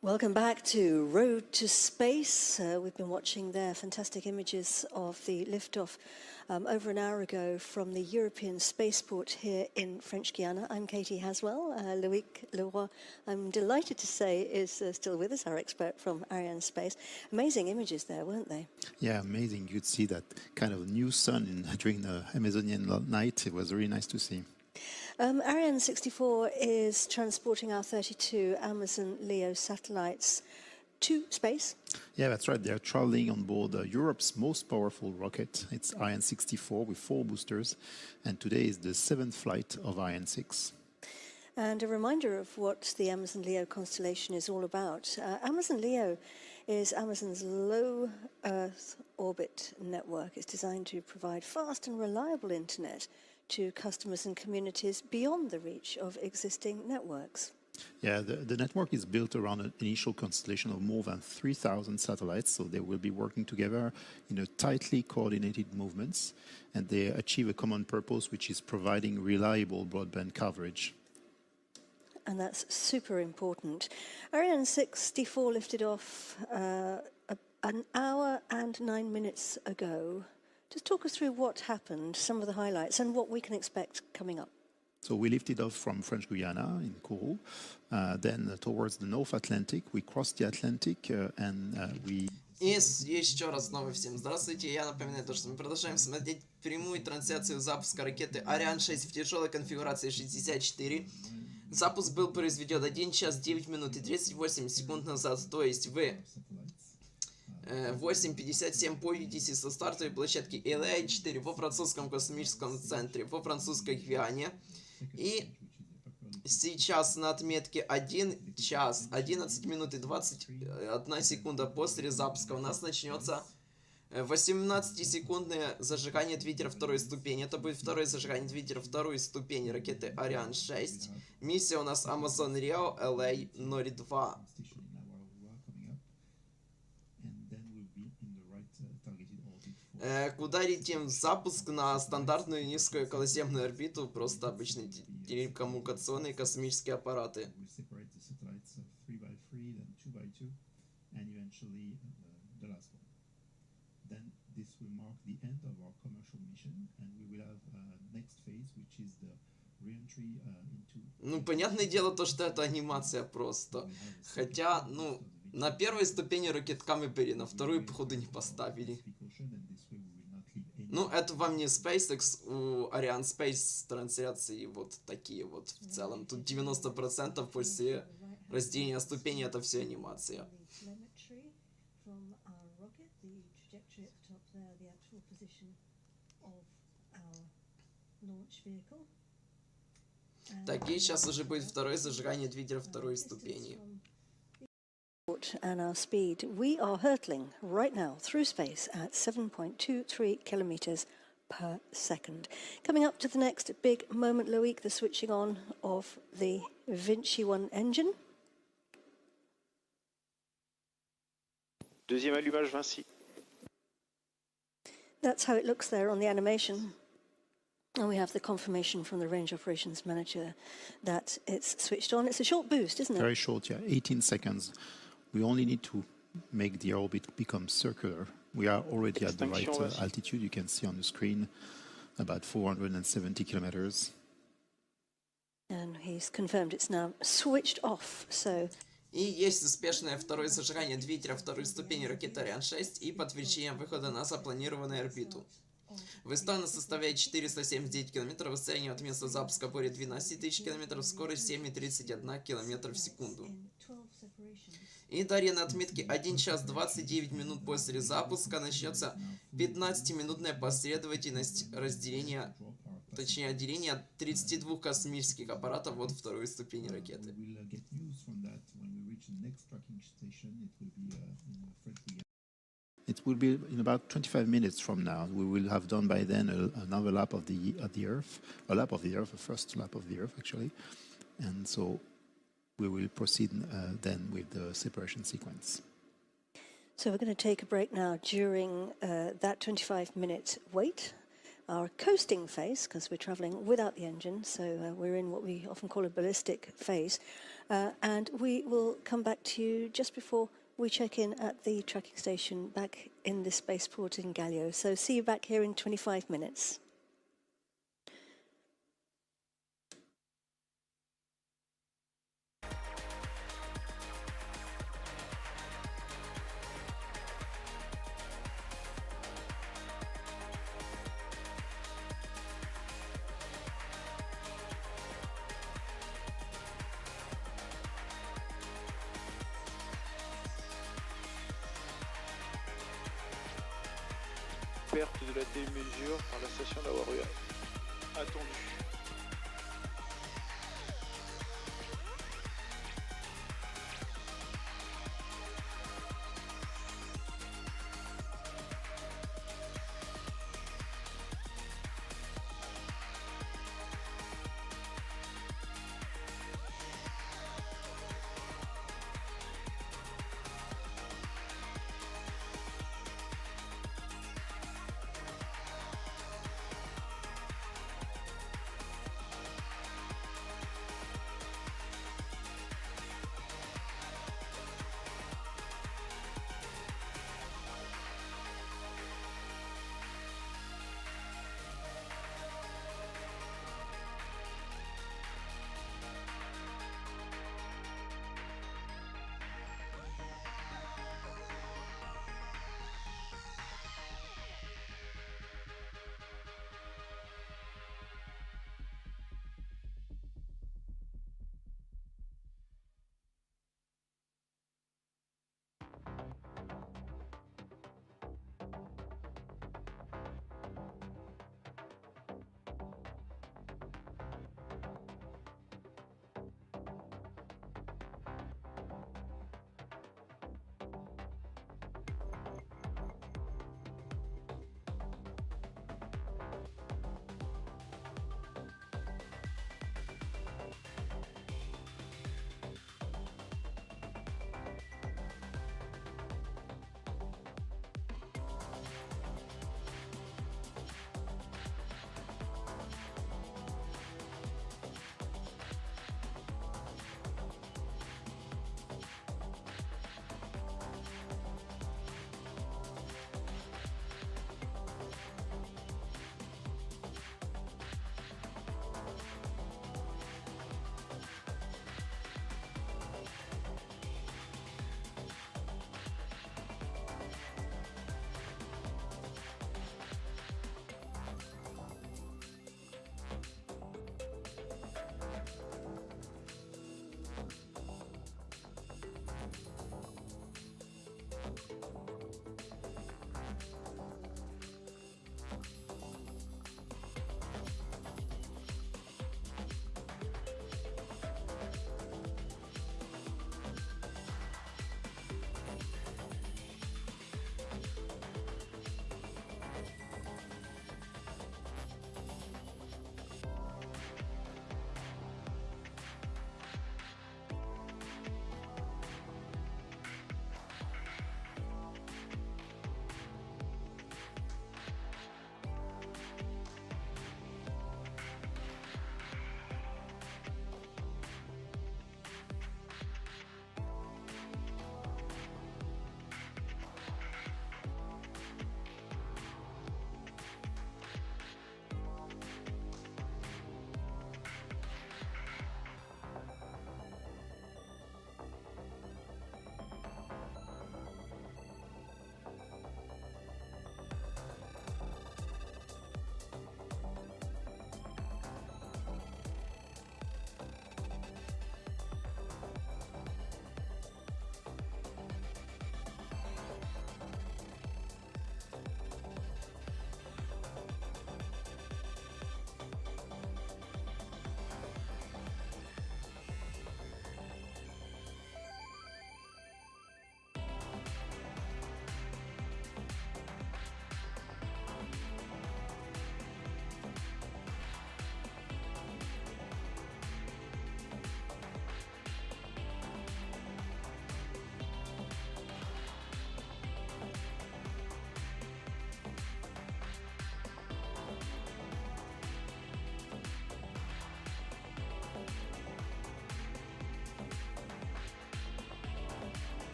Welcome back to Road to Space. We've been watching there fantastic images of the liftoff over an hour ago from the European spaceport here in French Guiana. I'm Katie Haswell. Loïc Leroy, I'm delighted to say, is still with us, our expert from Ariane Space. Amazing images there, weren't they? Yeah, amazing. You'd see that kind of new sun during the Amazonian night. It was really nice to see. Ariane 64 is transporting our 32 Amazon LEO satellites to space. Yeah, that's right. They're traveling on board Europe's most powerful rocket. It's Ariane 64 with 4 boosters, and today is the 7th flight of Ariane 6. And a reminder of what the Amazon LEO constellation is all about. Amazon LEO is Amazon's low Earth orbit network. It's designed to provide fast and reliable internet to customers and communities beyond the reach of existing networks. Yeah, the network is built around an initial constellation of more than 3,000 satellites, so they will be working together in a tightly coordinated movements, and they achieve a common purpose, which is providing reliable broadband coverage. And that's super important. Ariane 64 lifted off an hour and 9 minutes ago. Just talk us through what happened, some of the highlights, and what we can expect coming up. So we lifted off from French Guiana in Kourou, then towards the North Atlantic. We crossed the Atlantic and we... И еще раз снова всем здравствуйте. Я напоминаю то, что мы продолжаем смотреть прямую трансляцию запуска ракеты Ariane 6 в тяжелой конфигурации 64. Запуск был произведен 1 час 9 минут и 38 секунд назад, то есть в 8:57 по UTC со стартовой площадки Le-02 во Французском Космическом центре во Французской Гвиане. И сейчас на отметке 1 час 11 минут и 21 секунда после запуска у нас начнется 18-секундное зажигание двигателя второй ступени. Это будет второе зажигание двигателя второй ступени ракеты Ariane 6. Миссия у нас Amazon Rio Le-02. Куда летим? Запуск на стандартную низкую околоземную орбиту, просто обычные телекоммуникационные космические аппараты. Ну, понятное дело то, что это анимация просто. Хотя, ну, на первой ступени ракетками на вторую, походу, не поставили. Ну, это вам не SpaceX, у Ariane Space трансляции вот такие вот в целом. Тут 90% после разделения ступеней это все анимация. Так, и сейчас уже будет второе зажигание двигателя второй ступени. And our speed, we are hurtling right now through space at 7.23 kilometers per second. Coming up to the next big moment, Loïc, the switching on of the Vinci 1 engine. Deuxième allumage, Vinci. That's how it looks there on the animation. And we have the confirmation from the range operations manager that it's switched on. It's a short boost, isn't it? Very short, yeah, 18 seconds. We only need to make the orbit become circular. We are already at the right altitude. You can see on the screen about 470 kilometers. And he's confirmed it's now switched off. So. И есть успешное второе зажигание двигателя второй ступени ракеты Ariane 6 и подтверждение выхода на запланированную орбиту. Высота составляет 479 км, расстояние от места запуска более 12 тысяч км, скорость 7,31 км в секунду. И далее на отметке 1 час 29 минут после запуска начнется 15-минутная последовательность разделения, точнее отделения 32 космических аппаратов от второй ступени ракеты. It will be in about 25 minutes from now. We will have done by then another lap of the Earth, a first lap of the Earth actually, and so we will proceed then with the separation sequence. So we're going to take a break now during that 25-minute wait. our coasting phase, because we're travelling without the engine, so we're in what we often call a ballistic phase. And we will come back to you just before we check in at the tracking station back in the spaceport in Gallio. So see you back here in 25 minutes. Perte de la démesure par la station d'avoir eu attendu.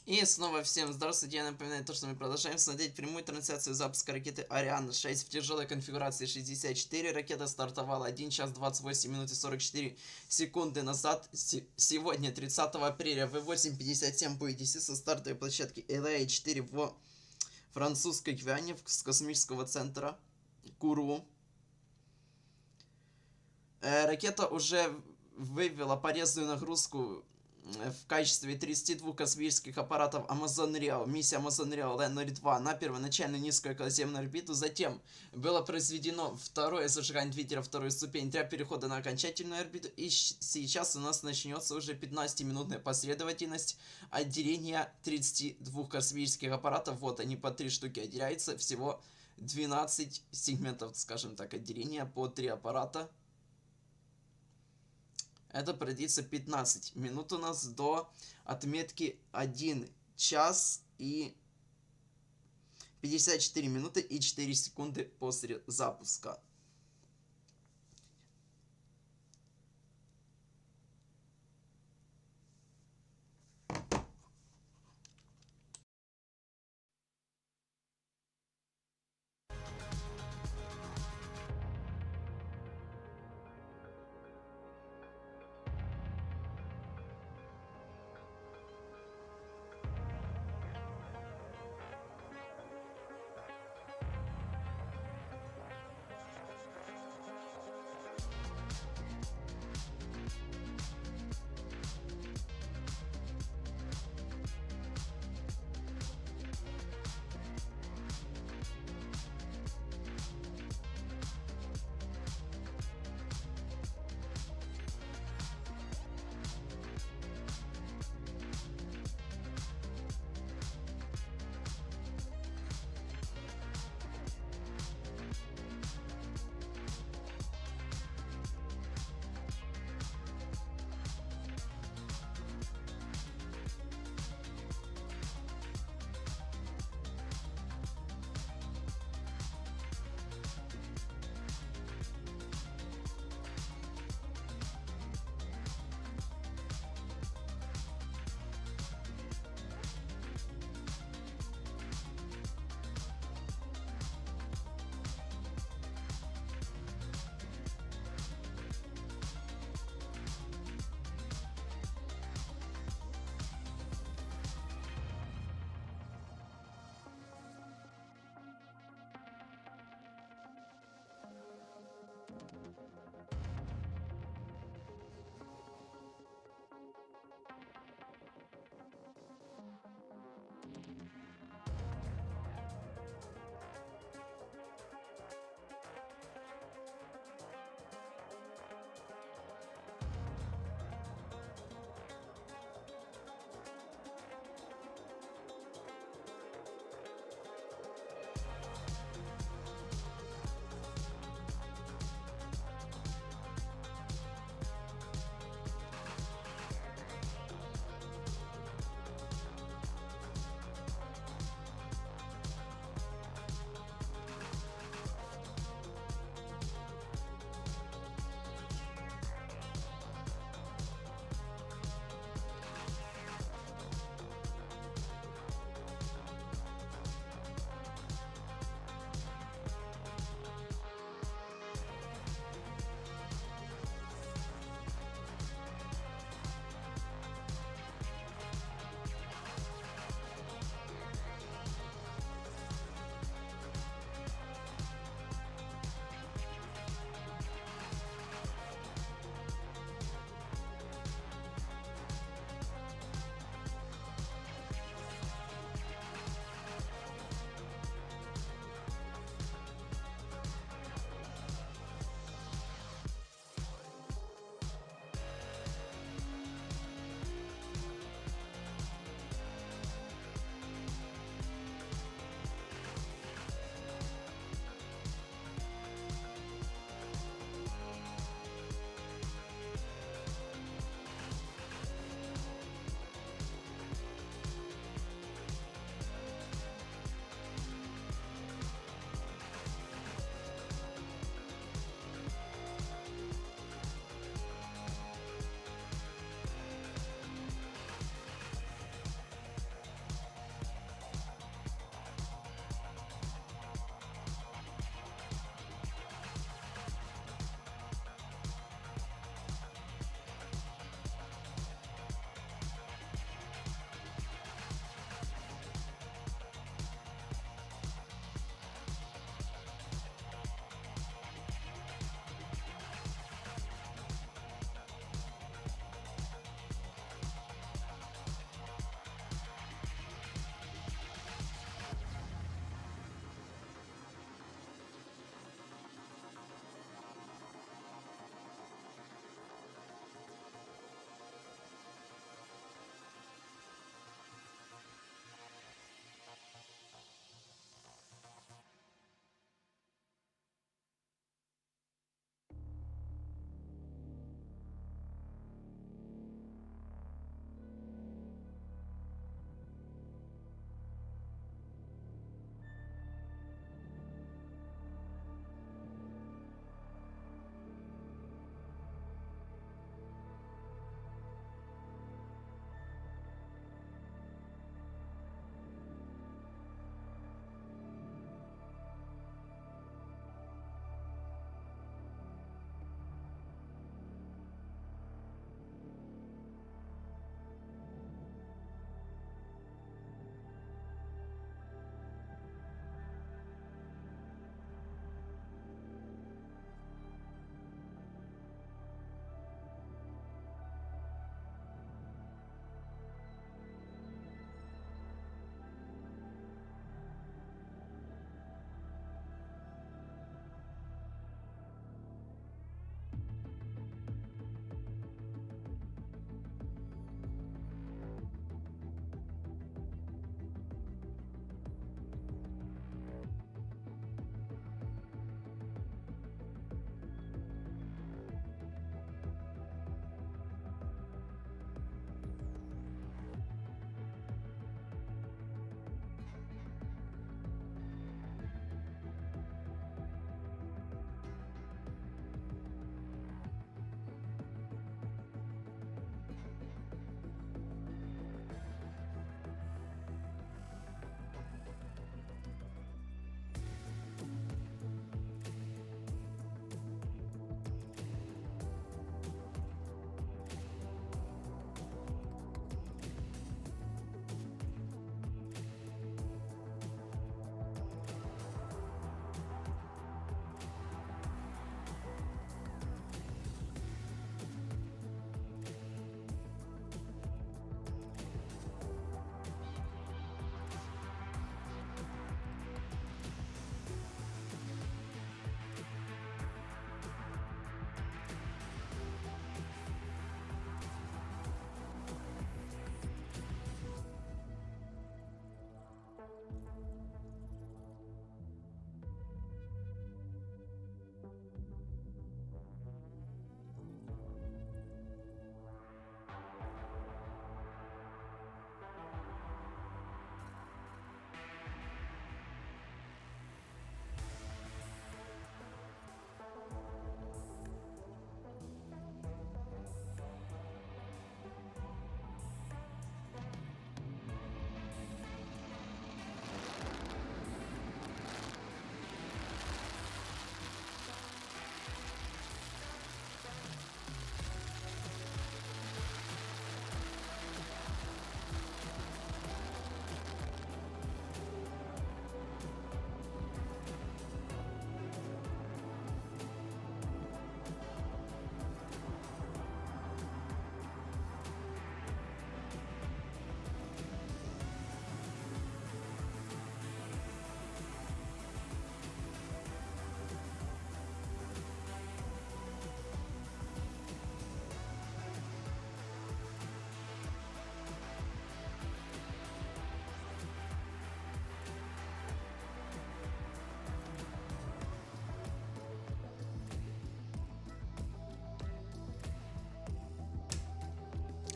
И снова всем здравствуйте, я напоминаю то, что мы продолжаем смотреть прямую трансляцию запуска ракеты Ariane 6 в тяжелой конфигурации 64. Ракета стартовала 1 час 28 минут и 44 секунды назад. Сегодня, 30 апреля, в 8:57 по EDC со стартовой площадки Le-04 в Французской Гвиане с космического центра Куру. Ракета уже вывела порезную нагрузку в качестве 32 космических аппаратов Amazon Rio, миссия Amazon Rio Le-02 на первоначальную низкую околоземную орбиту. Затем было произведено второе зажигание двигателя второй ступени для перехода на окончательную орбиту. И сейчас у нас начнется уже 15-минутная последовательность отделения 32 космических аппаратов. Вот они по 3 штуки отделяются. Всего 12 сегментов, скажем так, отделения по 3 аппарата. Это продлится 15 минут у нас до отметки 1 час и 54 минуты и 4 секунды после запуска.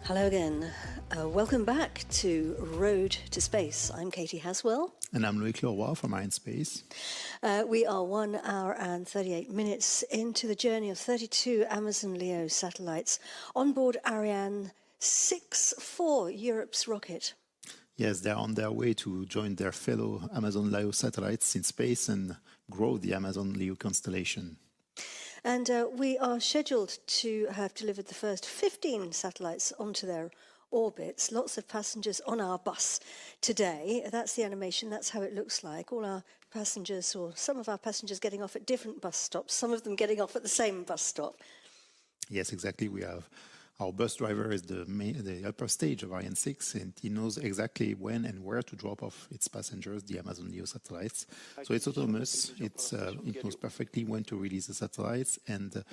Hello again. Welcome back to Road to Space. I'm Katie Haswell. And I'm Loïc Leroy from Ariane Space. We are 1 hour and 38 minutes into the journey of 32 Amazon LEO satellites on board Ariane 6 for Europe's rocket. Yes, they're on their way to join their fellow Amazon LEO satellites in space and grow the Amazon LEO constellation. And we are scheduled to have delivered the first 15 satellites onto their orbits. Lots of passengers on our bus today. That's the animation. That's how it looks like. All our passengers, or some of our passengers, getting off at different bus stops, some of them getting off at the same bus stop. Yes, exactly. We have our bus driver is the upper stage of Ariane 6, and he knows exactly when and where to drop off its passengers, the Amazon LEO satellites. So it's autonomous. It knows perfectly when to release the satellites, and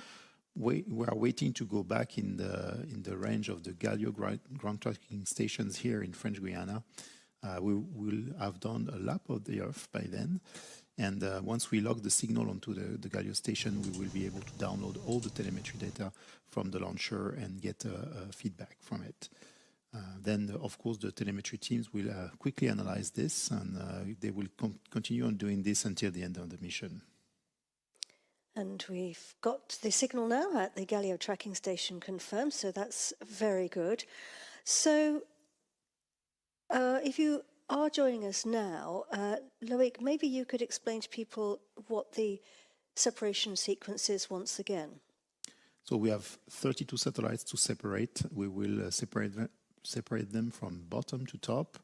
we are waiting to go back in the range of the Galileo ground tracking stations here in French Guiana. We will have done a lap of the Earth by then. And once we log the signal onto the Galileo station, we will be able to download all the telemetry data from the launcher and get feedback from it. Then, of course, the telemetry teams will quickly analyze this, and they will continue on doing this until the end of the mission. And we've got the signal now at the Galileo tracking station confirmed, so that's very good. So if you are joining us now, Loïc, maybe you could explain to people what the separation sequence is once again. So we have 32 satellites to separate. We will separate them from bottom to top,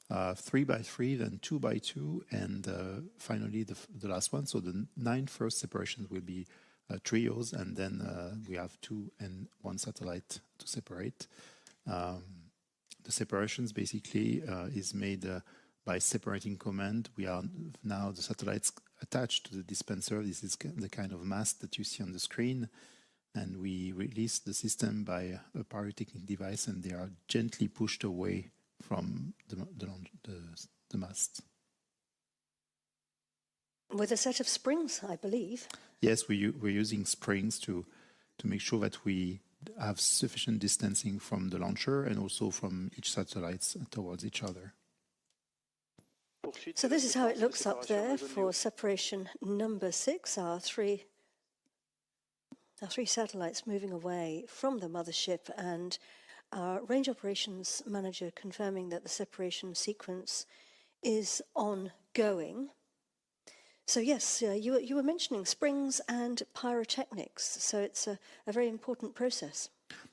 3 by 3, then 2 by 2, and finally the last one. So the 9 first separations will be trios, and then we have 2 and 1 satellite to separate. The separations basically is made by separating command. We are now the satellites attached to the dispenser. This is the kind of mast that you see on the screen. And we release the system by a pyrotechnic device, and they are gently pushed away from the mast. With a set of springs, I believe. Yes, we're using springs to make sure that we have sufficient distancing from the launcher and also from each satellites towards each other. So this is how it looks up there for separation number 6, our three satellites moving away from the mothership, and our range operations manager confirming that the separation sequence is ongoing. So yes, you were mentioning springs and pyrotechnics, so it's a very important process.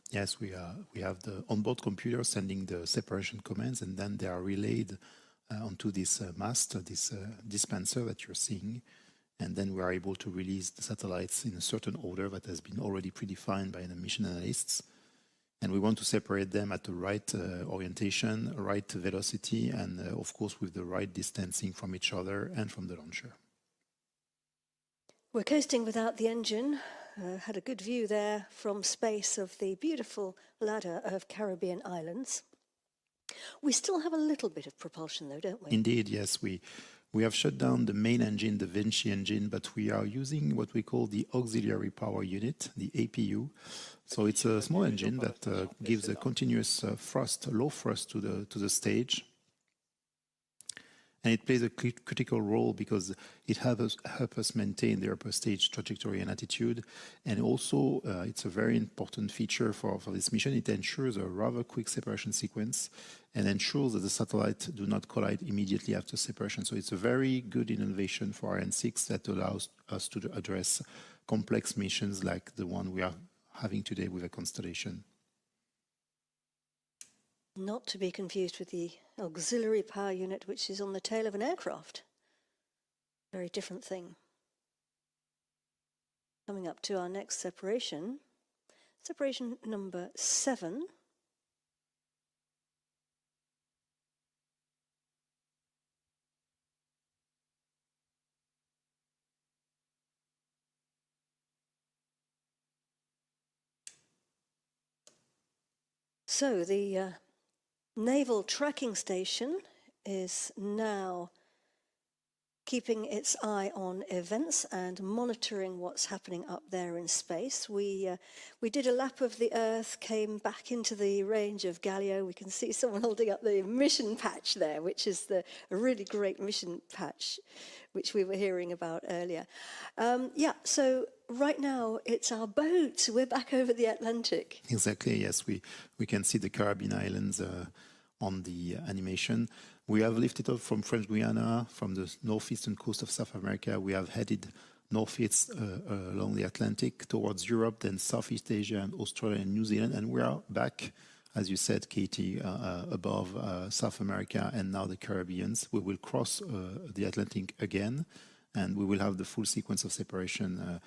Yes, we have the onboard computer sending the separation commands, and then they are relayed onto this mast, this dispenser that you're seeing. And then we are able to release the satellites in a certain order that has been already predefined by the mission analysts. And we want to separate them at the right orientation, right velocity, and of course with the right distancing from each other and from the launcher. We're coasting without the engine. Had a good view there from space of the beautiful ladder of Caribbean islands. We still have a little bit of propulsion though, don't we? Indeed, yes. We have shut down the main engine, the Vinci engine, but we are using what we call the auxiliary power unit, the APU. So it's a small engine that gives a continuous thrust, low thrust to the stage. And it plays a critical role because it helps us maintain the upper stage trajectory and attitude. And also, it's a very important feature for this mission. It ensures a rather quick separation sequence and ensures that the satellites do not collide immediately after separation. So it's a very good innovation for Ariane 6 that allows us to address complex missions like the one we are having today with a constellation. Not to be confused with the auxiliary power unit, which is on the tail of an aircraft. Very different thing. Coming up to our next separation, separation number 7. So the naval tracking station is now keeping its eye on events and monitoring what's happening up there in space. We did a lap of the Earth, came back into the range of Galileo. We can see someone holding up the mission patch there, which is a really great mission patch, which we were hearing about earlier. So right now it's our boat. We're back over the Atlantic. Exactly, yes. We can see the Caribbean islands on the animation. We have lifted off from French Guiana, from the northeastern coast of South America. We have headed northeast along the Atlantic towards Europe, then Southeast Asia and Australia and New Zealand. And we are back, as you said, Katie, above South America and now the Caribbean. We will cross the Atlantic again, and we will have the full sequence of separation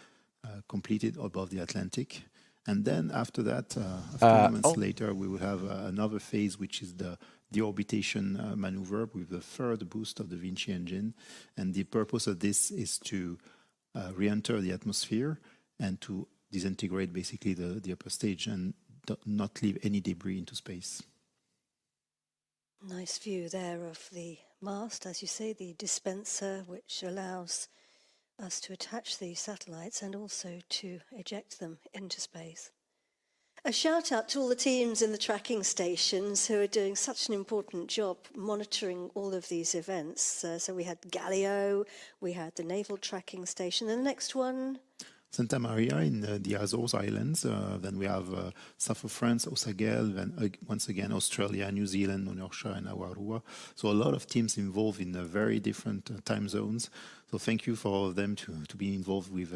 completed above the Atlantic. And then after that, a few moments later, we will have another phase, which is the deorbitation maneuver with the third boost of the Vinci engine. And the purpose of this is to re-enter the atmosphere and to disintegrate basically the upper stage and not leave any debris into space. Nice view there of the mast, as you say, the dispenser, which allows us to attach the satellites and also to eject them into space. A shout out to all the teams in the tracking stations who are doing such an important job monitoring all of these events. So we had Galileo, we had the naval tracking station, and the next one? Santa Maria in the Azores Islands. Then we have south of France, Osagel, then once again Australia, New Zealand, Nonorsha and Awarua. So a lot of teams involved in very different time zones. So thank you for all of them to be involved with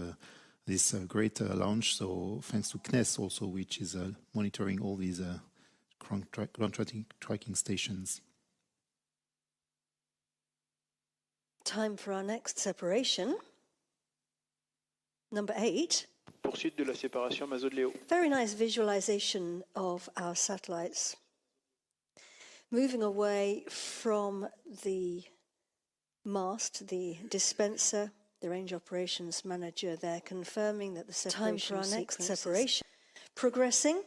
this great launch. So thanks to CNES also, which is monitoring all these ground tracking stations. Time for our next separation. Number 8. Poursuite de la séparation Amazon-Léo. Very nice visualization of our satellites moving away from the mast, the dispenser, the range operations manager there, confirming that the separation time for our next sequence separation. Progressing.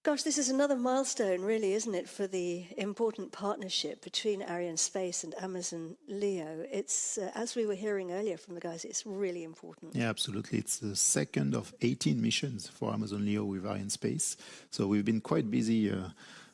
Gosh, this is another milestone, really, isn't it, for the important partnership between Ariane Space and Amazon LEO. It's, as we were hearing earlier from the guys, it's really important. Yeah, absolutely. It's the second of 18 missions for Amazon LEO with Ariane Space. So we've been quite busy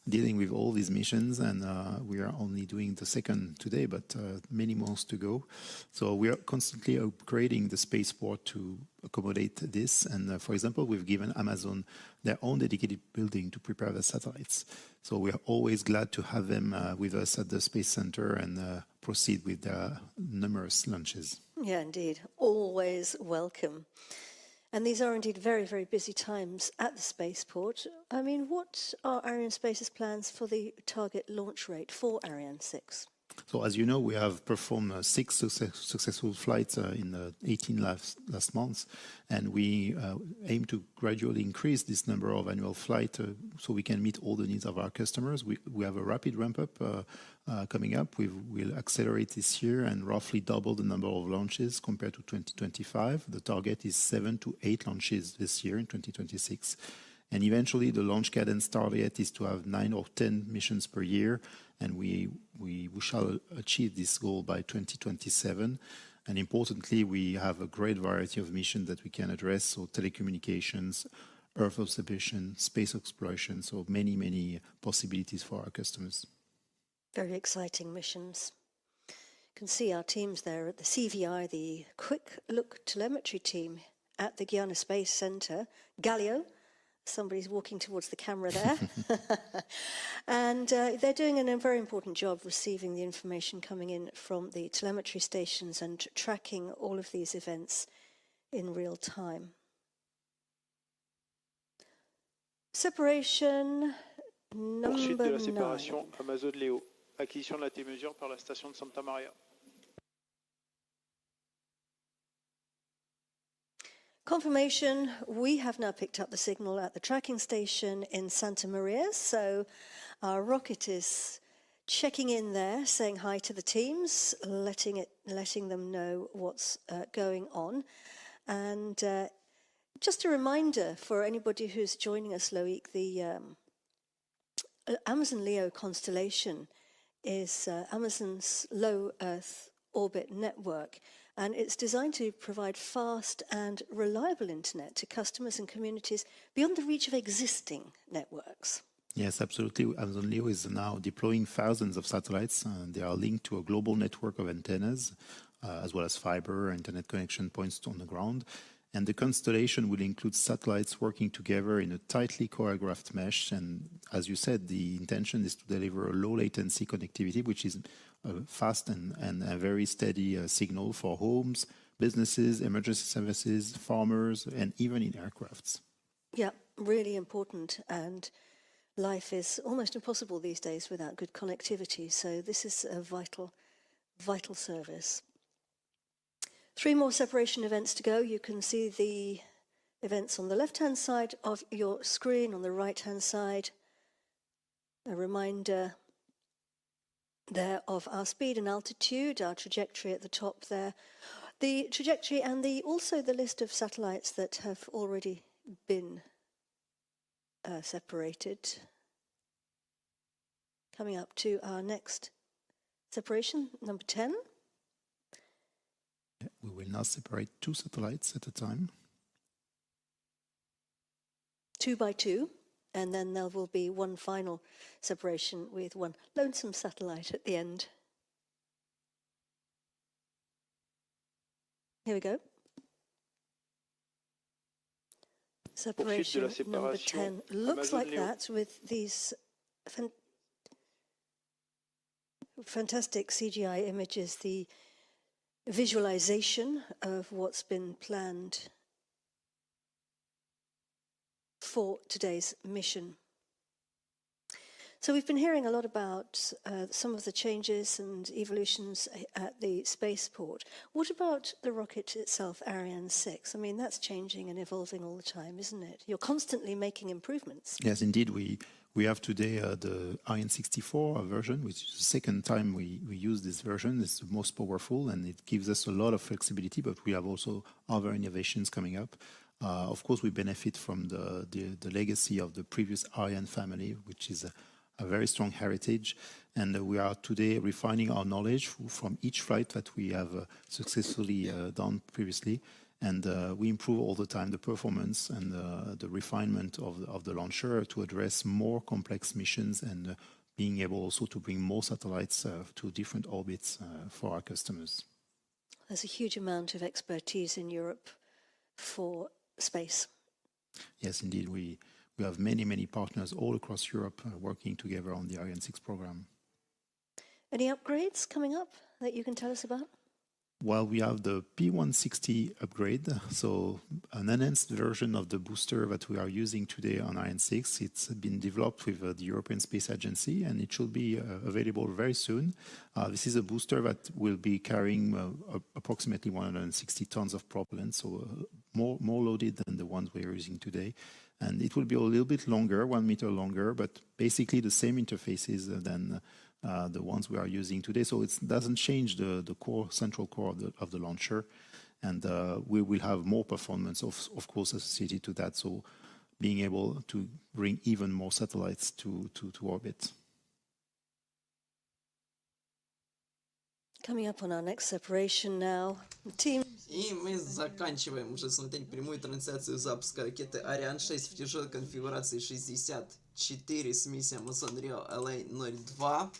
dealing with all these missions, and we are only doing the second today, but many more to go. So we are constantly upgrading the spaceport to accommodate this. And for example, we've given Amazon their own dedicated building to prepare the satellites. So we are always glad to have them with us at the Space Center and proceed with their numerous launches. Yeah, indeed. Always welcome. And these are indeed very, very busy times at the spaceport. I mean, what are Ariane Space's plans for the target launch rate for Ariane 6? So as you know, we have performed 6 successful flights in the 18 last months, and we aim to gradually increase this number of annual flights so we can meet all the needs of our customers. We have a rapid ramp-up coming up. We will accelerate this year and roughly double the number of launches compared to 2025. The target is 7 to 8 launches this year in 2026. And eventually the launch cadence target is to have 9 or 10 missions per year, and we shall achieve this goal by 2027. And importantly, we have a great variety of missions that we can address, so telecommunications, Earth observation, space exploration, so many, many possibilities for our customers. Very exciting missions. You can see our teams there at the CVI, the Quick Look Telemetry team at the Guyana Space Center, Galileo. Somebody's walking towards the camera there. And they're doing a very important job receiving the information coming in from the telemetry stations and tracking all of these events in real time. Separation Poursuite de la number 9. séparation Amazon-Léo. Acquisition de la télémesure par la station de Santa Maria. Confirmation, we have now picked up the signal at the tracking station in Santa Maria, so our rocket is checking in there, saying hi to the teams, letting them know what's going on. And just a reminder for anybody who's joining us, Loic, the Amazon LEO constellation is Amazon's low Earth orbit network, and it's designed to provide fast and reliable internet to customers and communities beyond the reach of existing networks. Yes, absolutely. Amazon LEO is now deploying thousands of satellites, and they are linked to a global network of antennas, as well as fiber, internet connection points on the ground. And the constellation will include satellites working together in a tightly choreographed mesh. And as you said, the intention is to deliver a low latency connectivity, which is a fast and a very steady signal for homes, businesses, emergency services, farmers, and even in aircrafts. Yeah, really important. And life is almost impossible these days without good connectivity. So this is a vital service. 3 more separation events to go. You can see the events on the left-hand side of your screen, on the right-hand side. A reminder there of our speed and altitude, our trajectory at the top there. The trajectory and also the list of satellites that have already been separated. Coming up to our next separation, number 10. We will now separate 2 satellites at a time. 2 by 2, and then there will be one final separation with one lonesome satellite at the end. Here we go. Separation number 10 looks like that with these fantastic CGI images, the visualization of what's been planned for today's mission. So we've been hearing a lot about some of the changes and evolutions at the spaceport. What about the rocket itself, Ariane 6? I mean, that's changing and evolving all the time, isn't it? You're constantly making improvements. Yes, indeed. We have today the Ariane 64 version, which is the second time we use this version. It's the most powerful, and it gives us a lot of flexibility, but we have also other innovations coming up. Of course, we benefit from the legacy of the previous Ariane family, which is a very strong heritage. And we are today refining our knowledge from each flight that we have successfully done previously. And we improve all the time the performance and the refinement of the launcher to address more complex missions and being able also to bring more satellites to different orbits for our customers. There's a huge amount of expertise in Europe for space. Yes, indeed. We have many partners all across Europe working together on the Ariane 6 program. Any upgrades coming up that you can tell us about? Well, we have the P160 upgrade, so an enhanced version of the booster that we are using today on Ariane 6. It's been developed with the European Space Agency, and it should be available very soon. This is a booster that will be carrying approximately 160 tons of propellant, so more loaded than the ones we are using today. And it will be a little bit longer, 1 meter longer, but basically the same interfaces than the ones we are using today. So it doesn't change the central core of the launcher. And we will have more performance, of course, associated to that. So being able to bring even more satellites to orbit. Coming up on our next separation now, team. И мы заканчиваем уже смотреть прямую трансляцию запуска ракеты Ariane 6 в тяжелой конфигурации 64 с миссией Amazon LEO Le-02.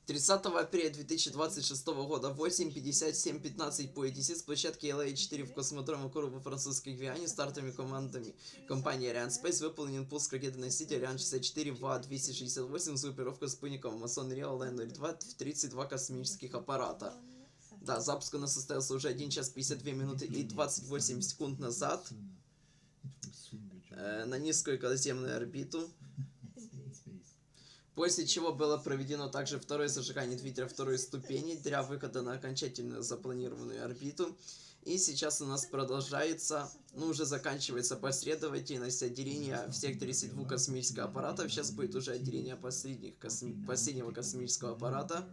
30 апреля 2026 года 8:57:15 по EDC с площадки Le-4 в космодроме во Французской Гвиане стартовыми командами компании Ariane Space выполнен пуск ракеты-носителя Ariane 64 ВА-268 с группировкой спутников Amazon LEO Le-02 в 32 космических аппарата. Да, запуск у нас состоялся уже 1 час 52 минуты и 28 секунд назад на низкую околоземную орбиту. После чего было проведено также второе зажигание двигателя второй ступени для выхода на окончательную запланированную орбиту. И сейчас у нас продолжается, уже заканчивается последовательность отделения всех 32 космических аппаратов. Сейчас будет уже отделение последнего космического аппарата.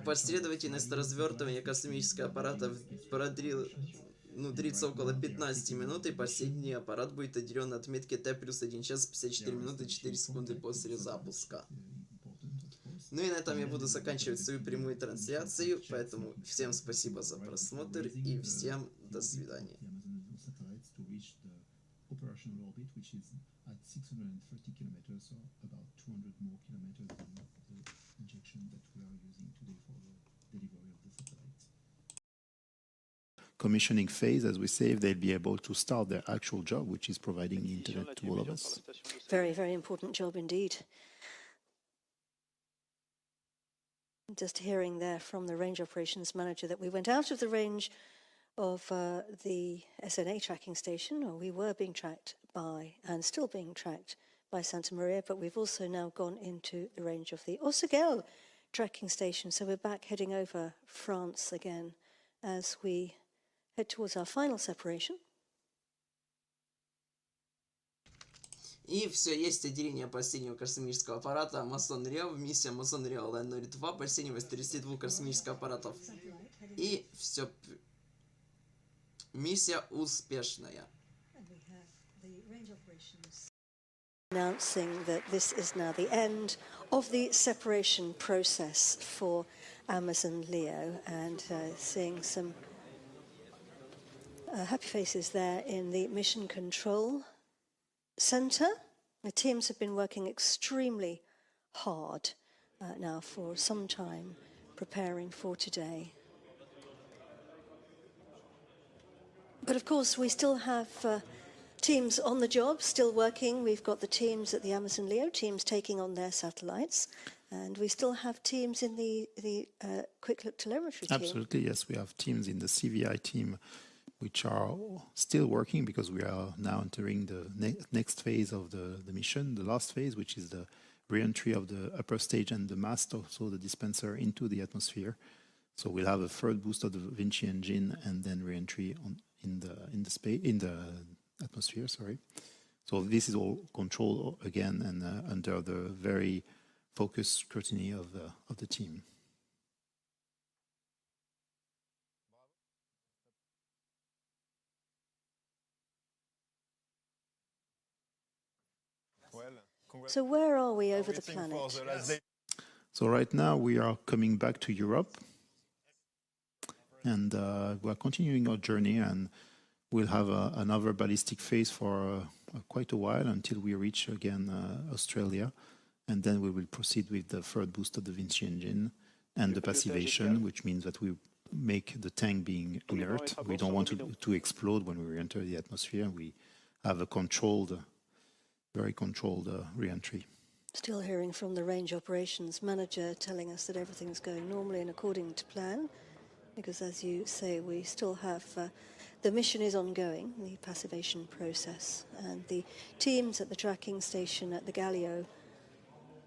Последовательность развертывания космического аппарата ну, длится около 15 минут, и последний аппарат будет отделен от отметки T плюс 1 час 54 минуты 4 секунды после запуска. Ну и на этом я буду заканчивать свою прямую трансляцию, поэтому всем спасибо за просмотр и всем до свидания. Operational orbit, which is at 630 kilometers, so about 200 more kilometers than the injection that we are using today for the delivery of the satellites. Commissioning phase, as we say, they'll be able to start their actual job, which is providing the internet to all of us. Very, very important job indeed. Just hearing there from the range operations manager that we went out of the range of the SNA tracking station, or we were being tracked by, and still being tracked by Santa Maria, but we've also now gone into the range of the Ossegel tracking station. So we're back heading over France again as we head towards our final separation. И все, есть отделение последнего космического аппарата Amazon Rio в миссии Amazon Rio Le-02, последнего из 32 космических аппаратов. И все. Миссия успешная. Announcing that this is now the end of the separation process for Amazon Leo, and seeing some happy faces there in the mission control center. The teams have been working extremely hard now for some time, preparing for today. But of course, we still have teams on the job, still working. We've got the teams at the Amazon Leo, teams taking on their satellites, and we still have teams in the quick look telemetry team. Absolutely, yes. We have teams in the CVI team which are still working, because we are now entering the next phase of the mission, the last phase, which is the re-entry of the upper stage and the mast, also the dispenser, into the atmosphere. So we'll have a third boost of the Vinci engine and then re-entry in the atmosphere. Sorry. So this is all controlled again and under the very focused scrutiny of the team. So where are we over the planet? So right now we are coming back to Europe, and we're continuing our journey, and we'll have another ballistic phase for quite a while until we reach again Australia, and then we will proceed with the third boost of the Vinci engine and the passivation, which means that we make the tank being inert. We don't want to explode when we enter the atmosphere. We have a controlled, very controlled re-entry. Still hearing from the range operations manager telling us that everything's going normally and according to plan, because as you say, we still have the mission is ongoing, the passivation process, and the teams at the tracking station at the Galileo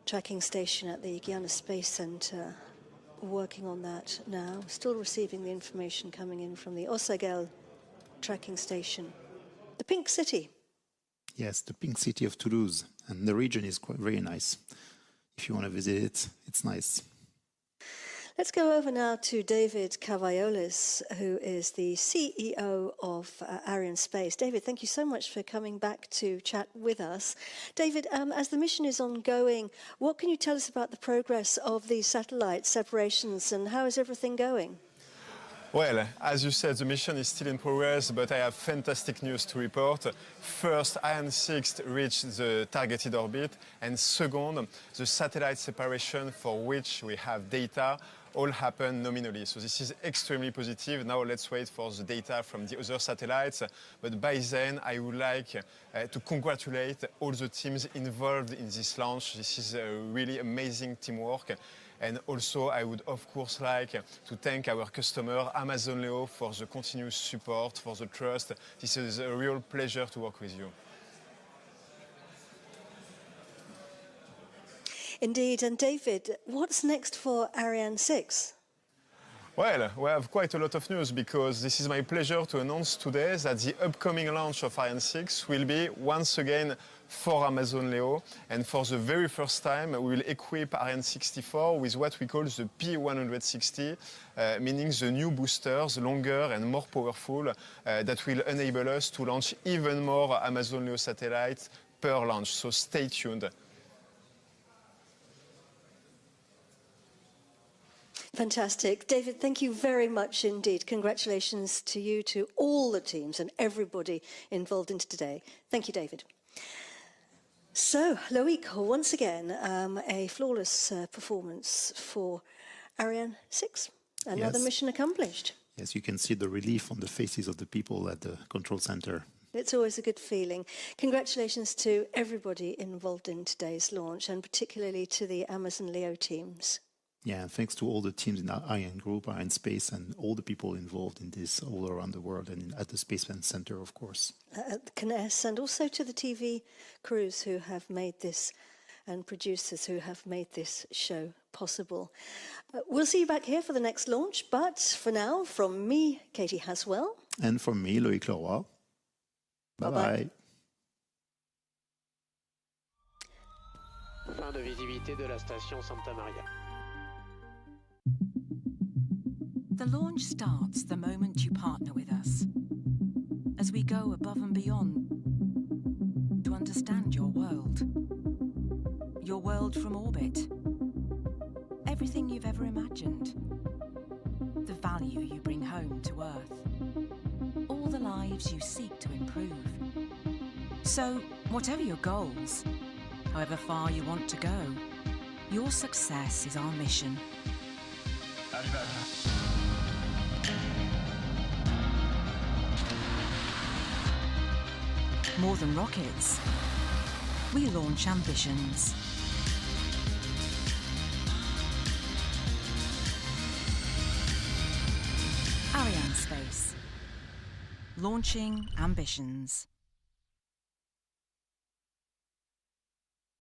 tracking station at the Guyana Space Center working on that now, still receiving the information coming in from the Ossegel tracking station. The Pink City. Yes, the Pink City of Toulouse, and the region is quite very nice. If you want to visit it, it's nice. Let's go over now to David Cavaiolis, who is the CEO of Ariane Space. David, thank you so much for coming back to chat with us. David, as the mission is ongoing, what can you tell us about the progress of the satellite separations, and how is everything going? Well, as you said, the mission is still in progress, but I have fantastic news to report. First, Ariane 6 reached the targeted orbit, and second, the satellite separation for which we have data all happened nominally. So this is extremely positive. Now let's wait for the data from the other satellites. But by then, I would like to congratulate all the teams involved in this launch. This is a really amazing teamwork. And also, I would, of course, like to thank our customer, Amazon Leo, for the continuous support, for the trust. This is a real pleasure to work with you. Indeed. And David, what's next for Ariane 6? Well, we have quite a lot of news, because this is my pleasure to announce today that the upcoming launch of Ariane 6 will be once again for Amazon LEO, and for the very first time we will equip Ariane 64 with what we call the P160, meaning the new boosters, longer and more powerful, that will enable us to launch even more Amazon LEO satellites per launch, so stay tuned. Fantastic. David, thank you very much indeed. Congratulations to you, to all the teams and everybody involved in today. Thank you, David. So, Loic, once again, a flawless performance for Ariane 6. Another mission accomplished. Yes, you can see the relief on the faces of the people at the control center. It's always a good feeling. Congratulations to everybody involved in today's launch, and particularly to the Amazon LEO teams. Yeah, and thanks to all the teams in our Ariane group, Ariane Space, and all the people involved in this all around the world, and at the Space Center, of course. At the CNES, and also to the TV crews who have made this, and producers who have made this show possible. We'll see you back here for the next launch, but for now, from me, Katie Haswell. And from me, Loic Leroy. Bye-bye. Fin de visibilité de la station Santa Maria. The launch starts the moment you partner with us, as we go above and beyond to understand your world from orbit, everything you've ever imagined, the value you bring home to Earth, all the lives you seek to improve. So, whatever your goals, however far you want to go, your success is our mission. More than rockets, we launch ambitions. Ariane Space, launching ambitions.